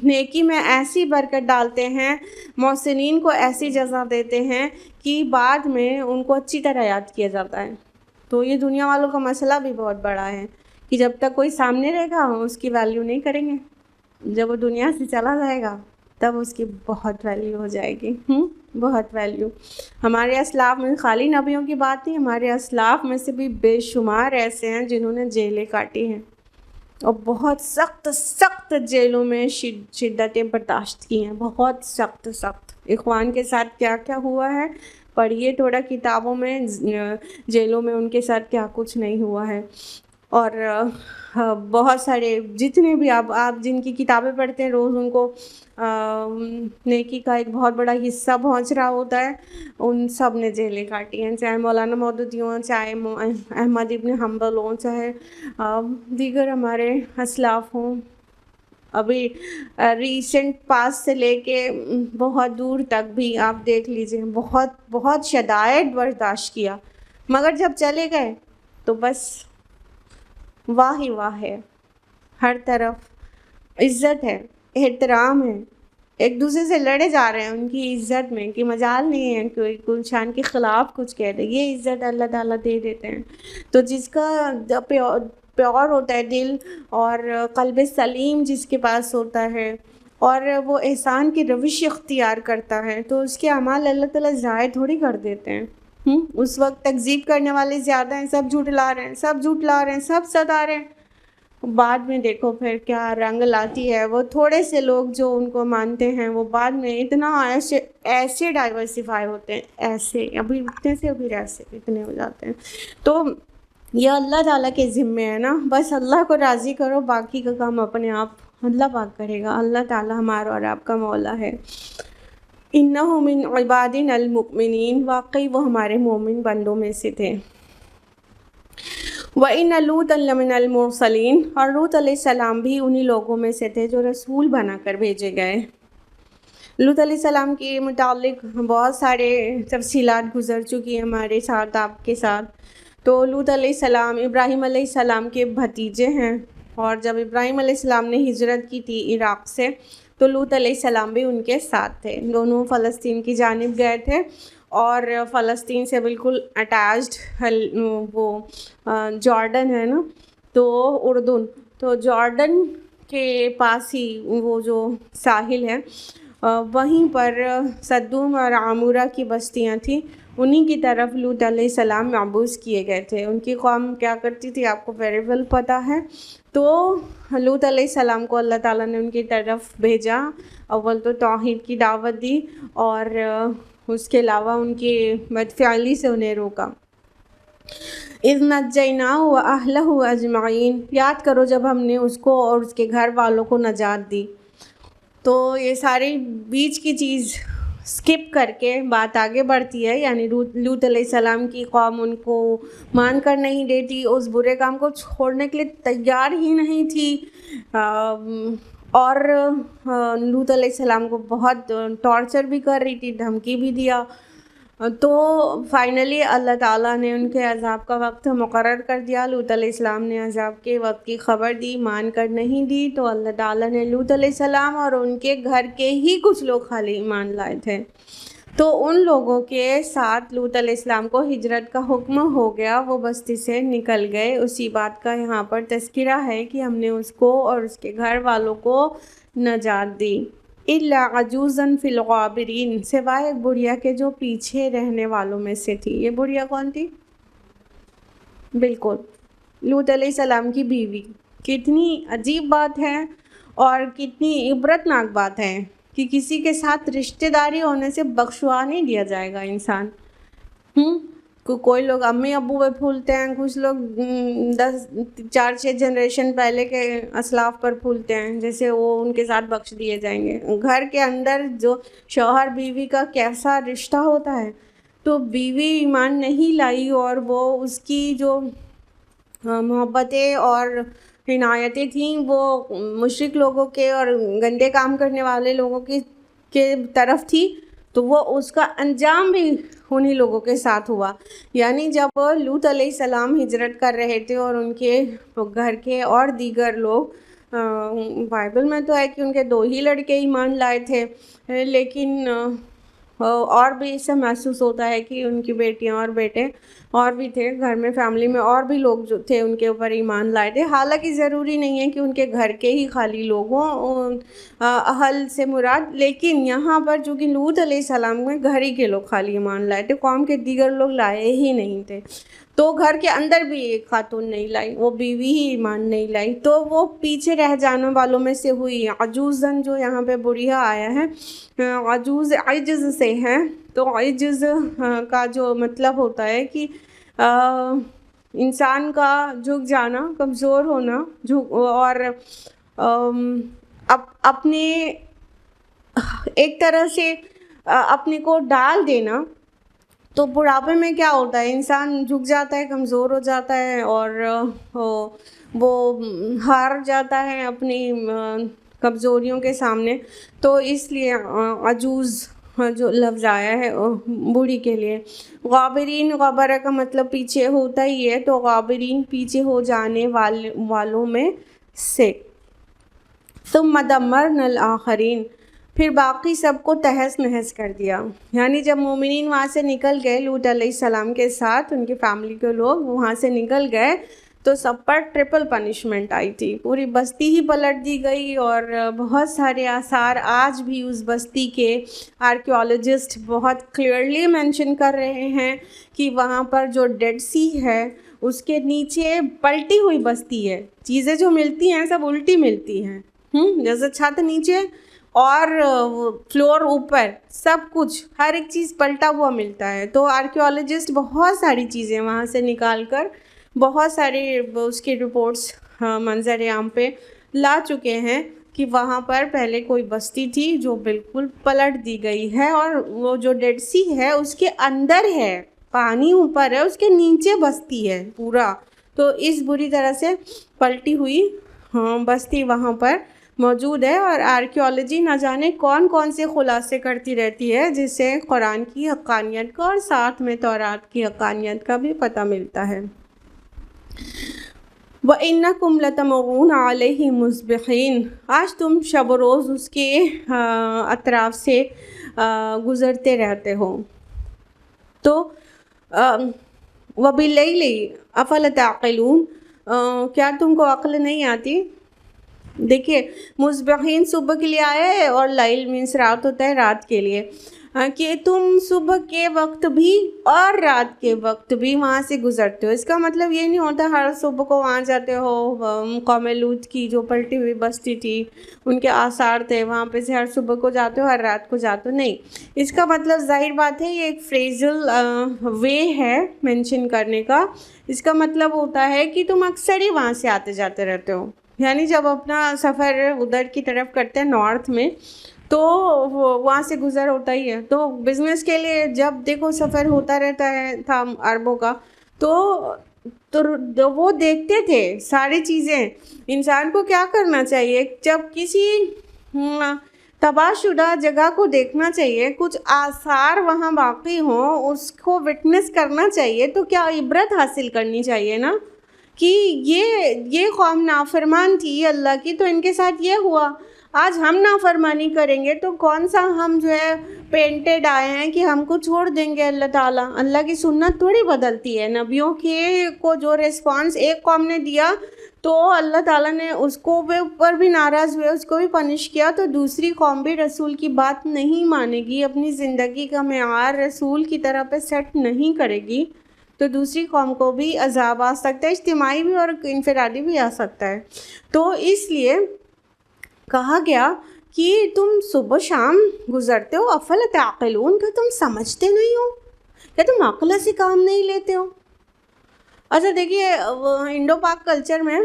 نیکی میں ایسی برکت ڈالتے ہیں، محسنین کو ایسی جزا دیتے ہیں کہ بعد میں ان کو اچھی طرح یاد کیا جاتا ہے۔ تو یہ دنیا والوں کا مسئلہ بھی بہت بڑا ہے کہ جب تک کوئی سامنے رہے گا اس کی ویلیو نہیں کریں گے، جب وہ دنیا سے چلا جائے گا تب اس کی بہت ویلیو ہو جائے گی، بہت ویلیو۔ ہمارے اسلاف میں خالی نبیوں کی بات نہیں، ہمارے اسلاف میں سے بھی بے شمار ایسے ہیں جنہوں نے جیلیں کاٹی ہیں اور بہت سخت جیلوں میں شدتیں برداشت کی ہیں، بہت سخت۔ اخوان کے ساتھ کیا کیا ہوا ہے پڑھیے تھوڑا کتابوں میں، جیلوں میں ان کے ساتھ کیا کچھ نہیں ہوا ہے۔ اور بہت سارے جتنے بھی آپ جن کی کتابیں پڑھتے ہیں روز ان کو نیکی کا ایک بہت بڑا حصہ پہنچ رہا ہوتا ہے، ان سب نے جیلیں کاٹی ہیں، چاہے مولانا مودودی ہوں، چاہے احمد ابن حنبل ہوں، چاہے دیگر ہمارے اسلاف ہوں. ابھی ریسنٹ پاس سے لے کے بہت دور تک بھی آپ دیکھ لیجئے، بہت بہت شدائد برداشت کیا، مگر جب چلے گئے تو بس واہ ہی واہ ہے. ہر طرف عزت ہے، احترام ہے، ایک دوسرے سے لڑے جا رہے ہیں ان کی عزت میں کہ مجال نہیں ہے کوئی گلشان کے خلاف کچھ کہہ دے. یہ عزت اللہ تعالیٰ دے دیتے ہیں. تو جس کا پیور ہوتا ہے دل اور قلب سلیم جس کے پاس ہوتا ہے اور وہ احسان کی روش اختیار کرتا ہے تو اس کے اعمال اللہ تعالیٰ ضائع تھوڑی کر دیتے ہیں. اس وقت تکذیب کرنے والے زیادہ ہیں، سب جھٹلا رہے ہیں، سب جھٹلا رہے ہیں، سب ستا رہے ہیں. بعد میں دیکھو پھر کیا رنگ لاتی ہے. وہ تھوڑے سے لوگ جو ان کو مانتے ہیں وہ بعد میں اتنا ایسے ڈائیورسیفائی ہوتے ہیں، ایسے ابھی اتنے سے ابھی ایسے اتنے ہو جاتے ہیں. تو یہ اللہ تعالیٰ کے ذمے ہے نا، بس اللہ کو راضی کرو، باقی کا کام اپنے آپ اللہ پاک کرے گا. اللہ تعالیٰ ہمارا اور آپ کا مولا ہے. اِنَّهُ مِنْ عِبَادِنَا الْمُؤْمِنِينَ، واقعی وہ ہمارے مومن بندوں میں سے تھے. وَإِنَّ لُوطًا لَمِنَ الْمُرْسَلِينَ، اور لوط علیہ السلام بھی انہی لوگوں میں سے تھے جو رسول بنا کر بھیجے گئے. لوط علیہ السلام کے متعلق بہت سارے تفصیلات گزر چکی ہیں ہمارے ساتھ، آپ کے ساتھ. تو لوط علیہ السلام ابراہیم علیہ السلام کے بھتیجے ہیں، اور جب ابراہیم علیہ السلام نے ہجرت کی تھی عراق سے تو لوط علیہ السلام بھی ان کے ساتھ تھے. دونوں فلسطین کی جانب گئے تھے اور فلسطین سے بالکل اٹیچڈ وہ جارڈن ہے نا، تو اردن، تو جارڈن کے پاس ہی وہ جو ساحل ہے وہیں پر صدوم اور عمورہ کی بستیاں تھیں. انہی کی طرف لوط علیہ السلام مبعوث کیے گئے تھے. ان کی قوم کیا کرتی تھی آپ کو ویری ویل پتہ ہے. تو لوط علیہ السلام کو اللہ تعالیٰ نے ان کی طرف بھیجا. اول تو توحید کی دعوت دی اور اس کے علاوہ ان کی بدفعلی سے انہیں روکا. اِذْ نَجَّيْنَاهُ وَأَهْلَهُ أَجْمَعِينَ، یاد کرو جب ہم نے اس کو اور اس کے گھر والوں کو نجات دی. تو یہ ساری بیچ کی چیز سکپ کر کے بات آگے بڑھتی ہے، یعنی لوط علیہ السلام کی قوم ان کو مان کر نہیں دیتی، اس برے کام کو چھوڑنے کے لیے تیار ہی نہیں تھی، اور لوط علیہ السلام کو بہت ٹارچر بھی کر رہی تھی، دھمکی بھی دیا. تو فائنلی اللہ تعالیٰ نے ان کے عذاب کا وقت مقرر کر دیا. لوط علیہ السلام نے عذاب کے وقت کی خبر دی، مان کر نہیں دی، تو اللہ تعالیٰ نے لوط علیہ السلام اور ان کے گھر کے ہی کچھ لوگ خالی ایمان لائے تھے. تو ان لوگوں کے ساتھ لوط علیہ السلام کو ہجرت کا حکم ہو گیا، وہ بستی سے نکل گئے. اسی بات کا یہاں پر تذکرہ ہے کہ ہم نے اس کو اور اس کے گھر والوں کو نجات دی. اِلَّا عَجُوزًا فِي الْغَابِرِينَ، سوائے ایک بڑھیا کے جو پیچھے رہنے والوں میں سے تھی. یہ بڑھیا کون تھی؟ بالکل لوط علیہ السلام کی بیوی. کتنی عجیب بات ہے اور کتنی عبرتناک بات ہے کہ کسی کے ساتھ رشتہ داری ہونے سے بخشوا نہیں دیا جائے گا انسان. کوئی لوگ امی ابو پہ پھولتے ہیں، کچھ لوگ 4-6 جنریشن پہلے کے اسلاف پر پھولتے ہیں جیسے وہ ان کے ساتھ بخش دیے جائیں گے. گھر کے اندر جو شوہر بیوی کا کیسا رشتہ ہوتا ہے، تو بیوی ایمان نہیں لائی اور وہ اس کی جو محبتیں اور عنایتیں تھیں وہ مشرک لوگوں کے اور گندے کام کرنے والے لوگوں کے طرف تھی، تو وہ اس کا انجام بھی انہی لوگوں کے ساتھ ہوا. یعنی جب لوط علیہ السلام ہجرت کر رہے تھے اور ان کے گھر کے اور دیگر لوگ، بائبل میں تو ہے کہ ان کے 2 ہی لڑکے ایمان لائے تھے، لیکن اور بھی اس سے محسوس ہوتا ہے کہ ان کی بیٹیاں اور بیٹے اور بھی تھے گھر میں، فیملی میں اور بھی لوگ جو تھے ان کے اوپر ایمان لائے تھے. حالانکہ ضروری نہیں ہے کہ ان کے گھر کے ہی خالی لوگ ہوں، اہل سے مراد، لیکن یہاں پر چونکہ لوط علیہ السلام میں گھر ہی کے لوگ خالی ایمان لائے تھے، قوم کے دیگر لوگ لائے ہی نہیں تھے. تو گھر کے اندر بھی ایک خاتون نہیں لائی، وہ بیوی ہی ایمان نہیں لائی، تو وہ پیچھے رہ جانے والوں میں سے ہوئی. عجوزن جو یہاں پہ بڑھیا آیا ہے، عجوز عجز سے ہے، تو عجز کا جو مطلب ہوتا ہے کہ انسان کا جھک جانا، کمزور ہونا، اور اپنے ایک طرح سے اپنے کو ڈال دینا. تو بڑھاپے میں کیا ہوتا ہے، انسان جھک جاتا ہے، کمزور ہو جاتا ہے، اور وہ ہار جاتا ہے اپنی کمزوریوں کے سامنے. تو اس لیے عجوز جو لفظ آیا ہے بوڑھی کے لیے. غابرین، غبرہ کا مطلب پیچھے ہوتا ہی ہے، تو غابرین پیچھے ہو جانے والوں میں سے. ثم دمرنا الآخرین، پھر باقی سب کو تہس نہس کر دیا. یعنی جب مومنین وہاں سے نکل گئے، لوط علیہ السلام کے ساتھ ان کی فیملی کے لوگ وہاں سے نکل گئے، تو سب پر ٹرپل پنشمنٹ آئی تھی. پوری بستی ہی پلٹ دی گئی، اور بہت سارے آثار آج بھی اس بستی کے آرکیولوجسٹ بہت کلیئرلی مینشن کر رہے ہیں کہ وہاں پر جو ڈیڈ سی ہے اس کے نیچے پلٹی ہوئی بستی ہے. چیزیں جو ملتی ہیں سب الٹی ملتی ہیں، جیسے چھت نیچے اور فلور اوپر، سب کچھ ہر ایک چیز پلٹا ہوا ملتا ہے. تو آرکیولوجسٹ بہت ساری چیزیں وہاں سے نکال کر بہت سارے اس کی رپورٹس منظر عام پہ لا چکے ہیں کہ وہاں پر پہلے کوئی بستی تھی جو بالکل پلٹ دی گئی ہے، اور وہ جو ڈیڈ سی ہے اس کے اندر ہے، پانی اوپر ہے، اس کے نیچے بستی ہے پورا. تو اس بری طرح سے پلٹی ہوئی بستی وہاں پر موجود ہے. اور آرکیولوجی نہ جانے کون کون سے خلاصے کرتی رہتی ہے، جس سے قرآن کی حقانیت کا اور ساتھ میں تورات کی حقانیت کا بھی پتہ ملتا ہے. وَإِنَّكُمْ لَتَمُرُّونَ عَلَيْهِمْ مُصْبِحِينَ، آج تم شب و روز اس کے اطراف سے گزرتے رہتے ہو. تو وَبِاللَّيْلِ أَفَلَا تَعْقِلُونَ، کیا تم کو عقل نہیں آتی؟ دیکھیے، مصبحین صبح کے لیے آیا ہے، اور لیل مینس رات ہوتا ہے، رات کے لیے، کہ تم صبح کے وقت بھی اور رات کے وقت بھی وہاں سے گزرتے ہو. اس کا مطلب یہ نہیں ہوتا ہر صبح کو وہاں جاتے ہو. قوم لوط کی جو پلٹی ہوئی بستی تھی، ان کے آثار تھے، وہاں پہ سے ہر صبح کو جاتے ہو، ہر رات کو جاتے ہو، نہیں. اس کا مطلب ظاہر بات ہے یہ ایک فریزل وے ہے مینشن کرنے کا. اس کا مطلب ہوتا ہے کہ تم اکثر ہی وہاں سے آتے جاتے رہتے ہو. یعنی جب اپنا سفر ادھر کی طرف کرتے ہیں نارتھ میں، تو وہاں سے گزر ہوتا ہی ہے. تو بزنس کے لیے جب دیکھو سفر ہوتا رہتا ہے تھا عربوں کا، تو وہ دیکھتے تھے ساری چیزیں. انسان کو کیا کرنا چاہیے، جب کسی تباہ شدہ جگہ کو دیکھنا چاہیے، کچھ آثار وہاں باقی ہوں، اس کو وٹنس کرنا چاہیے. تو کیا عبرت حاصل کرنی چاہیے نا، کہ یہ قوم نافرمان تھی اللہ کی، تو ان کے ساتھ یہ ہوا. آج ہم نافرمانی کریں گے تو کون سا ہم جو ہے پینٹڈ آئے ہیں کہ ہم کو چھوڑ دیں گے اللہ تعالیٰ. اللہ کی سنت تھوڑی بدلتی ہے. نبیوں کے کو جو ریسپانس ایک قوم نے دیا تو اللہ تعالیٰ نے اس کو اوپر بھی ناراض ہوئے، اس کو بھی پنش کیا. تو دوسری قوم بھی رسول کی بات نہیں مانے گی، اپنی زندگی کا معیار رسول کی طرح پہ سیٹ نہیں کرے گی، تو دوسری قوم کو بھی عذاب آ سکتا ہے، اجتماعی بھی اور انفرادی بھی آ سکتا ہے. تو اس لیے کہا گیا کہ تم صبح شام گزرتے ہو. افلا تعقلون، کہ تم سمجھتے نہیں ہو، کہ تم عقل سے کام نہیں لیتے ہو. اچھا دیکھیے، انڈو پاک کلچر میں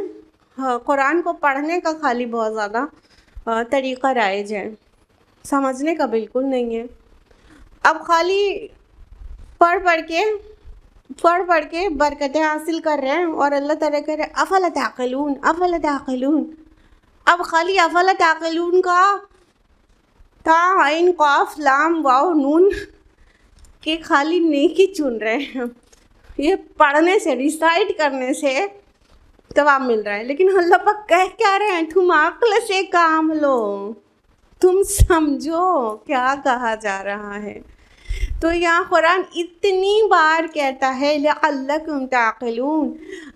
قرآن کو پڑھنے کا خالی بہت زیادہ طریقہ رائج ہے، سمجھنے کا بالکل نہیں ہے. اب خالی پڑھ پڑھ کے برکتیں حاصل کر رہے ہیں، اور اللہ تعالیٰ کہہ رہے افلا تعقلون افلا تعقلون. اب خالی افلا تعقلون کا تا عین قاف لام واو نون کے خالی نیکی چن رہے ہیں. یہ پڑھنے سے، ریسائٹ کرنے سے ثواب مل رہا ہے. لیکن اللہ پاک کہہ کیا رہے ہیں، تم عقل سے کام لو، تم سمجھو کیا کہا جا رہا ہے. تو یہاں قرآن اتنی بار کہتا ہے لعلکم تعقلون،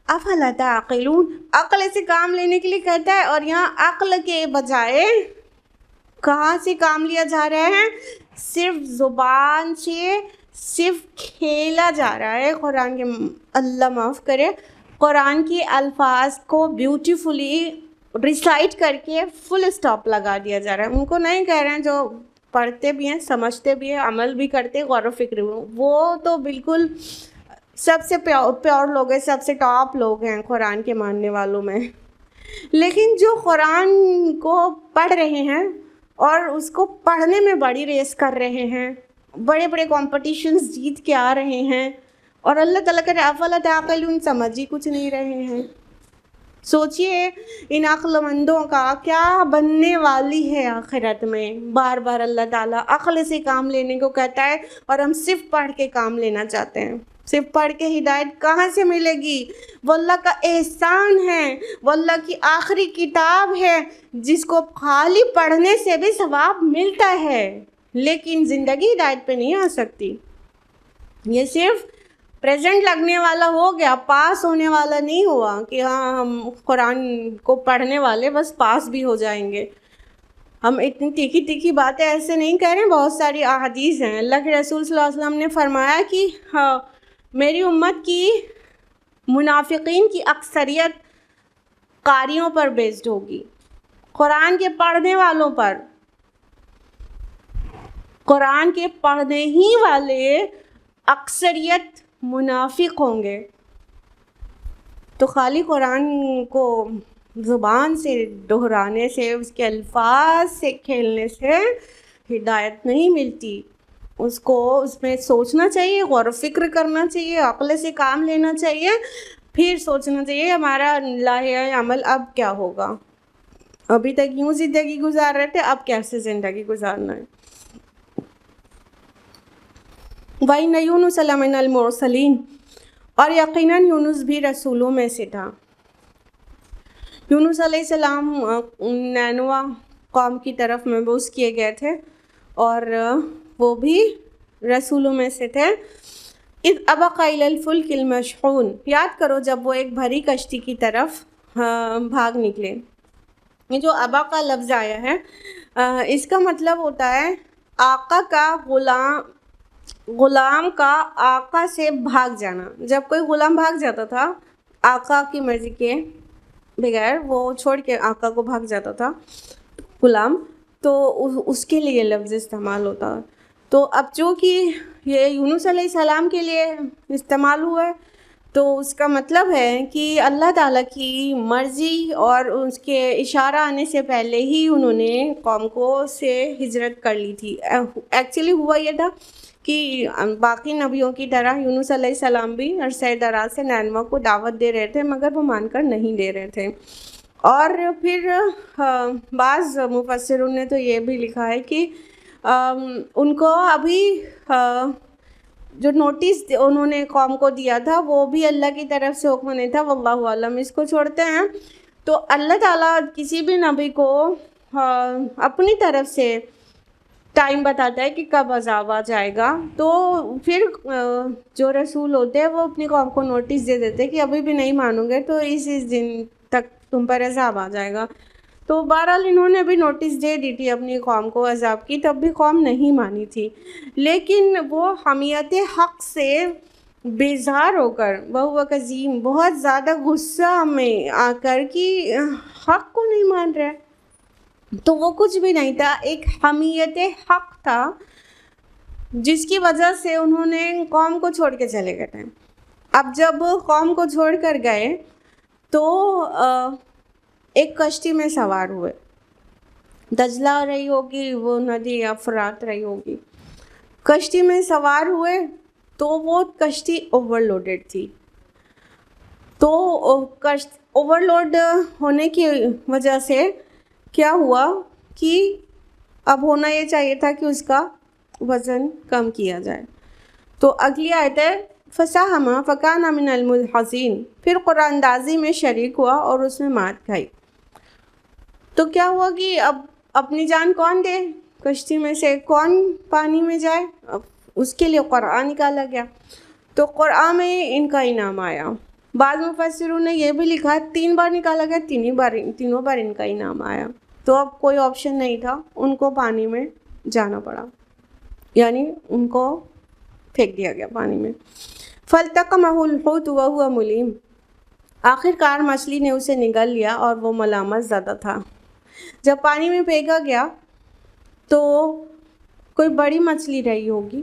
افلا تعقلون، عقل سے کام لینے کے لیے کہتا ہے. اور یہاں عقل کے بجائے کہاں سے کام لیا جا رہا ہے، صرف زبان سے صرف کھیلا جا رہا ہے. قرآن کے، اللہ معاف کرے، قرآن کے الفاظ کو بیوٹیفلی ریسائٹ کر کے فل اسٹاپ لگا دیا جا رہا ہے. ان کو نہیں کہہ رہے ہیں جو پڑھتے بھی ہیں، سمجھتے بھی ہیں، عمل بھی کرتے، غور و فکر بھی، وہ تو بالکل سب سے پیور لوگ ہیں، سب سے ٹاپ لوگ ہیں قرآن کے ماننے والوں میں، لیکن جو قرآن کو پڑھ رہے ہیں اور اس کو پڑھنے میں بڑی ریس کر رہے ہیں، بڑے بڑے کمپٹیشنز جیت کے آ رہے ہیں، اور اللہ تعالیٰ کا افلا تعقلون سمجھ ہی کچھ نہیں رہے ہیں۔ سوچئے ان عقل مندوں کا کیا بننے والی ہے آخرت میں۔ بار بار اللہ تعالیٰ عقل سے کام لینے کو کہتا ہے، اور ہم صرف پڑھ کے کام لینا چاہتے ہیں۔ صرف پڑھ کے ہدایت کہاں سے ملے گی؟ وہ اللہ کا احسان ہے، وہ اللہ کی آخری کتاب ہے جس کو خالی پڑھنے سے بھی ثواب ملتا ہے، لیکن زندگی ہدایت پہ نہیں آ سکتی۔ یہ صرف پریزنٹ لگنے والا ہو گیا، پاس ہونے والا نہیں ہوا کہ ہاں ہم قرآن کو پڑھنے والے بس پاس بھی ہو جائیں گے۔ ہم اتنی تیکھی تیکھی باتیں ایسے نہیں کہہ رہے ہیں، بہت ساری احادیث ہیں۔ اللہ کے رسول صلی اللہ علیہ وسلم نے فرمایا کہ میری امت کی منافقین کی اکثریت قاریوں پر بیسڈ ہوگی، قرآن کے پڑھنے والوں پر۔ قرآن کے پڑھنے ہی والے اکثریت منافق ہوں گے۔ تو خالی قرآن کو زبان سے دہرانے سے، اس کے الفاظ سے کھیلنے سے ہدایت نہیں ملتی۔ اس کو اس میں سوچنا چاہیے، غور و فکر کرنا چاہیے، عقل سے کام لینا چاہیے، پھر سوچنا چاہیے ہمارا لاحیہ عمل اب کیا ہوگا۔ ابھی تک یوں زندگی گزار رہے تھے، اب کیسے زندگی گزارنا ہے۔ وَإِنَّ يُونُسَ لَمِنَ الْمُرْسَلِينَ، اور یقیناً یونس بھی رسولوں میں سے تھا۔ یونس علیہ السلام نینوا قوم کی طرف مبعوث کیے گئے تھے، اور وہ بھی رسولوں میں سے تھے۔ اذ ابق الی الفلک المشحون، یاد کرو جب وہ ایک بھری کشتی کی طرف بھاگ نکلے۔ یہ جو ابق کا لفظ آیا ہے، اس کا مطلب ہوتا ہے آقا کا غلام کا آقا سے بھاگ جانا۔ جب کوئی غلام بھاگ جاتا تھا آقا کی مرضی کے بغیر، وہ چھوڑ کے آقا کو بھاگ جاتا تھا غلام، تو اس کے لیے لفظ استعمال ہوتا ہے۔ تو اب چونکہ یہ یونس علیہ السلام کے لیے استعمال ہوا ہے، تو اس کا مطلب ہے کہ اللہ تعالیٰ کی مرضی اور اس کے اشارہ آنے سے پہلے ہی انہوں نے قوم کو سے ہجرت کر لی تھی۔ ایکچولی ہوا یہ تھا کہ باقی نبیوں کی طرح یونس علیہ السلام بھی عرصہ دراز سے نینوا کو دعوت دے رہے تھے، مگر وہ مان کر نہیں دے رہے تھے۔ اور پھر بعض مفسروں نے تو یہ بھی لکھا ہے کہ ان کو ابھی جو نوٹس انہوں نے قوم کو دیا تھا وہ بھی اللہ کی طرف سے حکم نہیں تھا، واللہ عالم۔ اس کو چھوڑتے ہیں تو اللہ تعالیٰ کسی بھی نبی کو اپنی طرف سے ٹائم بتاتا ہے کہ کب عذاب آ جائے گا، تو پھر جو رسول ہوتے ہیں وہ اپنی قوم کو نوٹس دے دیتے کہ ابھی بھی نہیں مانو گے تو اس دن تک تم پر عذاب آ جائے گا۔ تو بہرحال انہوں نے بھی نوٹس دے دی تھی اپنی قوم کو عذاب کی، تب بھی قوم نہیں مانی تھی، لیکن وہ حمیت حق سے بیزار ہو کر، وہ کظیم، بہت زیادہ غصہ میں آ کر کہ حق کو نہیں مان رہے، تو وہ کچھ بھی نہیں تھا، ایک حمیت حق تھا جس کی وجہ سے انہوں نے قوم کو چھوڑ کے چلے گئے تھے۔ اب جب قوم کو چھوڑ کر گئے تو ایک کشتی میں سوار ہوئے، دجلہ رہی ہوگی وہ ندی یا فرات رہی ہوگی، کشتی میں سوار ہوئے تو وہ کشتی اوور لوڈڈ تھی۔ تو اوور لوڈ ہونے کی وجہ سے کیا ہوا کہ اب ہونا یہ چاہیے تھا کہ اس کا وزن کم کیا جائے۔ تو اگلی آیت ہے فَسَاهَمَ فَكَانَ مِنَ الْمُدْحَضِينَ، پھر قرآن اندازی میں شریک ہوا اور اس میں مات کھائی۔ تو کیا ہوا کہ اب اپنی جان کون دے، کشتی میں سے کون پانی میں جائے، اب اس کے لیے قرآن نکالا گیا، تو قرآن میں ان کا انعام آیا۔ بعض مفسروں نے یہ بھی لکھا 3 بار نکالا گیا، تینوں بار ان کا انعام آیا۔ تو اب کوئی آپشن نہیں تھا، ان کو پانی میں جانا پڑا، یعنی ان کو پھینک دیا گیا پانی میں۔ فَالْتَقَمَهُ الْحُوتُ وَهُوَ مُلِيمٌ، آخر کار مچھلی نے اسے نگل لیا اور وہ ملامت زدہ تھا۔ جب پانی میں پھینکا گیا تو کوئی بڑی مچھلی رہی ہوگی،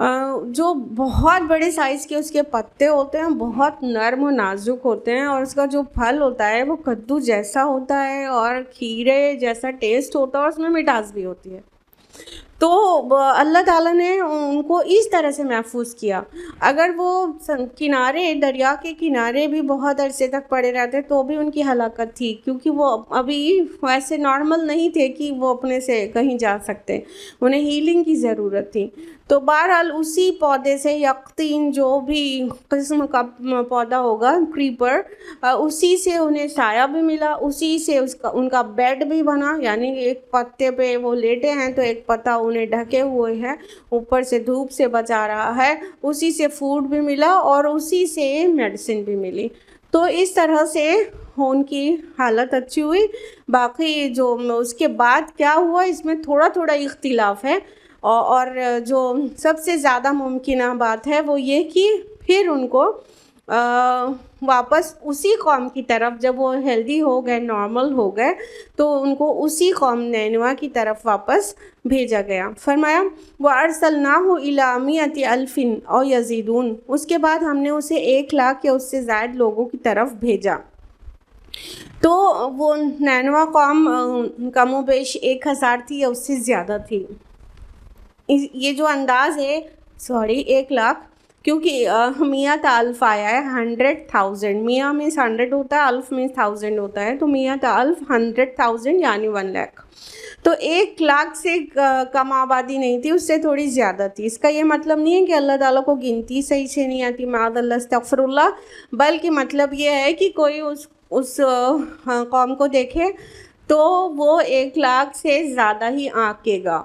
جو بہت بڑے سائز کے اس کے پتے ہوتے ہیں، بہت نرم و نازک ہوتے ہیں، اور اس کا جو پھل ہوتا ہے وہ کدو جیسا ہوتا ہے اور کھیرے جیسا ٹیسٹ ہوتا ہے، اور اس میں مٹاس بھی ہوتی ہے۔ تو اللہ تعالیٰ نے ان کو اس طرح سے محفوظ کیا۔ اگر وہ کنارے، دریا کے کنارے بھی بہت عرصے تک پڑے رہتے تو بھی ان کی ہلاکت تھی، کیونکہ وہ ابھی ویسے نارمل نہیں تھے کہ وہ اپنے سے کہیں جا سکتے، انہیں ہیلنگ کی ضرورت تھی۔ تو بہرحال اسی پودے سے یقطین، جو بھی قسم کا پودا ہوگا، کریپر، اسی سے انہیں سایہ بھی ملا، اسی سے ان کا بیڈ بھی بنا، یعنی ایک پتے پہ وہ لیٹے ہیں تو ایک پتا انہیں ڈھکے ہوئے ہے، اوپر سے دھوپ سے بچا رہا ہے، اسی سے فوڈ بھی ملا اور اسی سے میڈیسن بھی ملی۔ تو اس طرح سے ان کی حالت اچھی ہوئی۔ باقی جو اس کے بعد کیا ہوا، اس میں تھوڑا تھوڑا اختلاف ہے، اور جو سب سے زیادہ ممکنہ بات ہے وہ یہ کہ پھر ان کو واپس اسی قوم کی طرف، جب وہ ہیلدی ہو گئے، نارمل ہو گئے، تو ان کو اسی قوم نینوا کی طرف واپس بھیجا گیا۔ فرمایا وَأَرْسَلْنَاهُ إِلَىٰ مِائَةِ أَلْفٍ أَوْ يَزِيدُونَ، اس کے بعد ہم نے اسے 1,00,000 یا اس سے زائد لوگوں کی طرف بھیجا۔ تو وہ نینوا قوم کم و بیش 1,000 تھی یا اس سے زیادہ تھی۔ یہ جو انداز ہے، 1,00,000، کیونکہ میات الف آیا ہے 100,000، میاں مینس 100 ہوتا ہے، الف مینس 1000 ہوتا ہے، تو میات الف 100,000 یعنی 1,00,000۔ تو 1,00,000 سے کم آبادی نہیں تھی، اس سے تھوڑی زیادہ تھی۔ اس کا یہ مطلب نہیں ہے کہ اللہ تعالیٰ کو گنتی صحیح سے نہیں آتی، معاذ اللہ استغفر اللہ، بلکہ مطلب یہ ہے کہ کوئی اس قوم کو دیکھے تو وہ 1,00,000 سے زیادہ ہی آنکے گا۔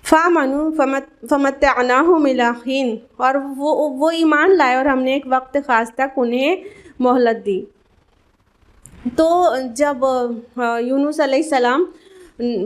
فَآمَنُوا فَمَتَّعْنَاهُمْ إِلَىٰ حِينٍ، اور وہ ایمان لائے اور ہم نے ایک وقت خاص تک انہیں مہلت دی۔ تو جب یونس علیہ السلام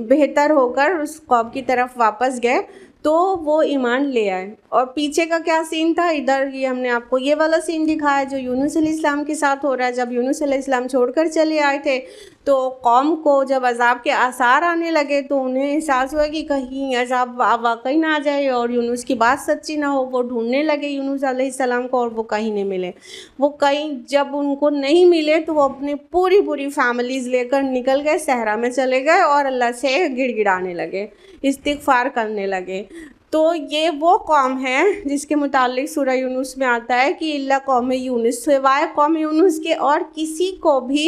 بہتر ہو کر اس قوم کی طرف واپس گئے تو وہ ایمان لے آئے۔ اور پیچھے کا کیا سین تھا، ادھر یہ ہم نے آپ کو یہ والا سین دکھایا جو یونس علیہ السلام کے ساتھ ہو رہا ہے۔ جب یونس علیہ السلام چھوڑ کر چلے آئے تھے تو قوم کو جب عذاب کے آثار آنے لگے تو انہیں احساس ہوا کہ کہیں عذاب واقعی نہ آ جائے اور یونس کی بات سچی نہ ہو۔ وہ ڈھونڈنے لگے یونس علیہ السلام کو اور وہ کہیں نہیں ملے۔ وہ کہیں جب ان کو نہیں ملے تو وہ اپنی پوری فیملیز لے کر نکل گئے، صحرا میں چلے گئے اور اللہ سے گڑ گڑانے لگے، استغفار کرنے لگے۔ تو یہ وہ قوم ہے جس کے متعلق سورہ یونس میں آتا ہے کہ اللہ قوم یونس، سوائے قوم یونس کے اور کسی کو بھی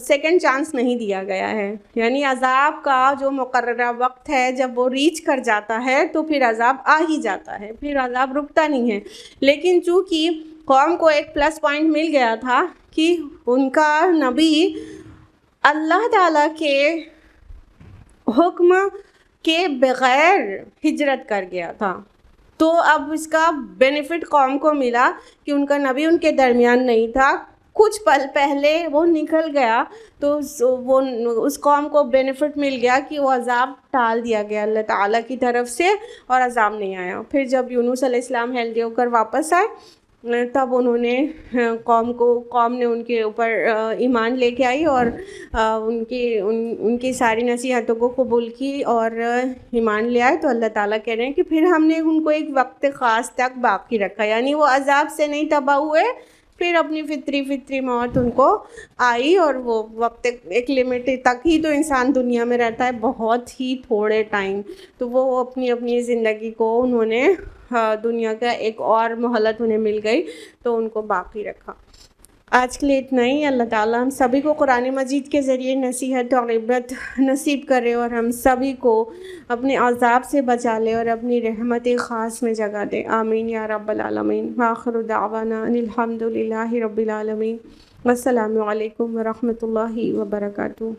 سیکنڈ چانس نہیں دیا گیا ہے۔ یعنی عذاب کا جو مقررہ وقت ہے جب وہ ریچ کر جاتا ہے تو پھر عذاب آ ہی جاتا ہے، پھر عذاب رکتا نہیں ہے۔ لیکن چونکہ قوم کو ایک پلس پوائنٹ مل گیا تھا کہ ان کا نبی اللہ تعالیٰ کے حکم کے بغیر ہجرت کر گیا تھا، تو اب اس کا بینیفٹ قوم کو ملا کہ ان کا نبی ان کے درمیان نہیں تھا، کچھ پل پہلے وہ نکل گیا، تو وہ اس قوم کو بینیفٹ مل گیا کہ وہ عذاب ٹال دیا گیا اللہ تعالیٰ کی طرف سے اور عذاب نہیں آیا۔ پھر جب یونس علیہ السلام ہیلدی ہو کر واپس آئے تب انہوں نے قوم نے ان کے اوپر ایمان لے کے آئی اور ان کی ساری نصیحتوں کو قبول کی اور ایمان لے آئے۔ تو اللہ تعالیٰ کہہ رہے ہیں کہ پھر ہم نے ان کو ایک وقت خاص تک باقی رکھا، یعنی وہ عذاب سے نہیں تباہ ہوئے، پھر اپنی فطری موت ان کو آئی، اور وہ وقت ایک لمٹ تک ہی تو انسان دنیا میں رہتا ہے، بہت ہی تھوڑے ٹائم، تو وہ اپنی زندگی کو انہوں نے دنیا کا ایک اور مہلت انہیں مل گئی تو ان کو باقی رکھا۔ آج کے لیے اتنا ہی۔ اللہ تعالیٰ ہم سبھی کو قرآن مجید کے ذریعے نصیحت اور عبرت نصیب کرے اور ہم سبھی کو اپنے عذاب سے بچا لے اور اپنی رحمت خاص میں جگہ دے، آمین یا رب العالمین۔ وآخر دعوانا ان الحمد للہ رب العالمین۔ السلام علیکم ورحمۃ اللہ وبرکاتہ۔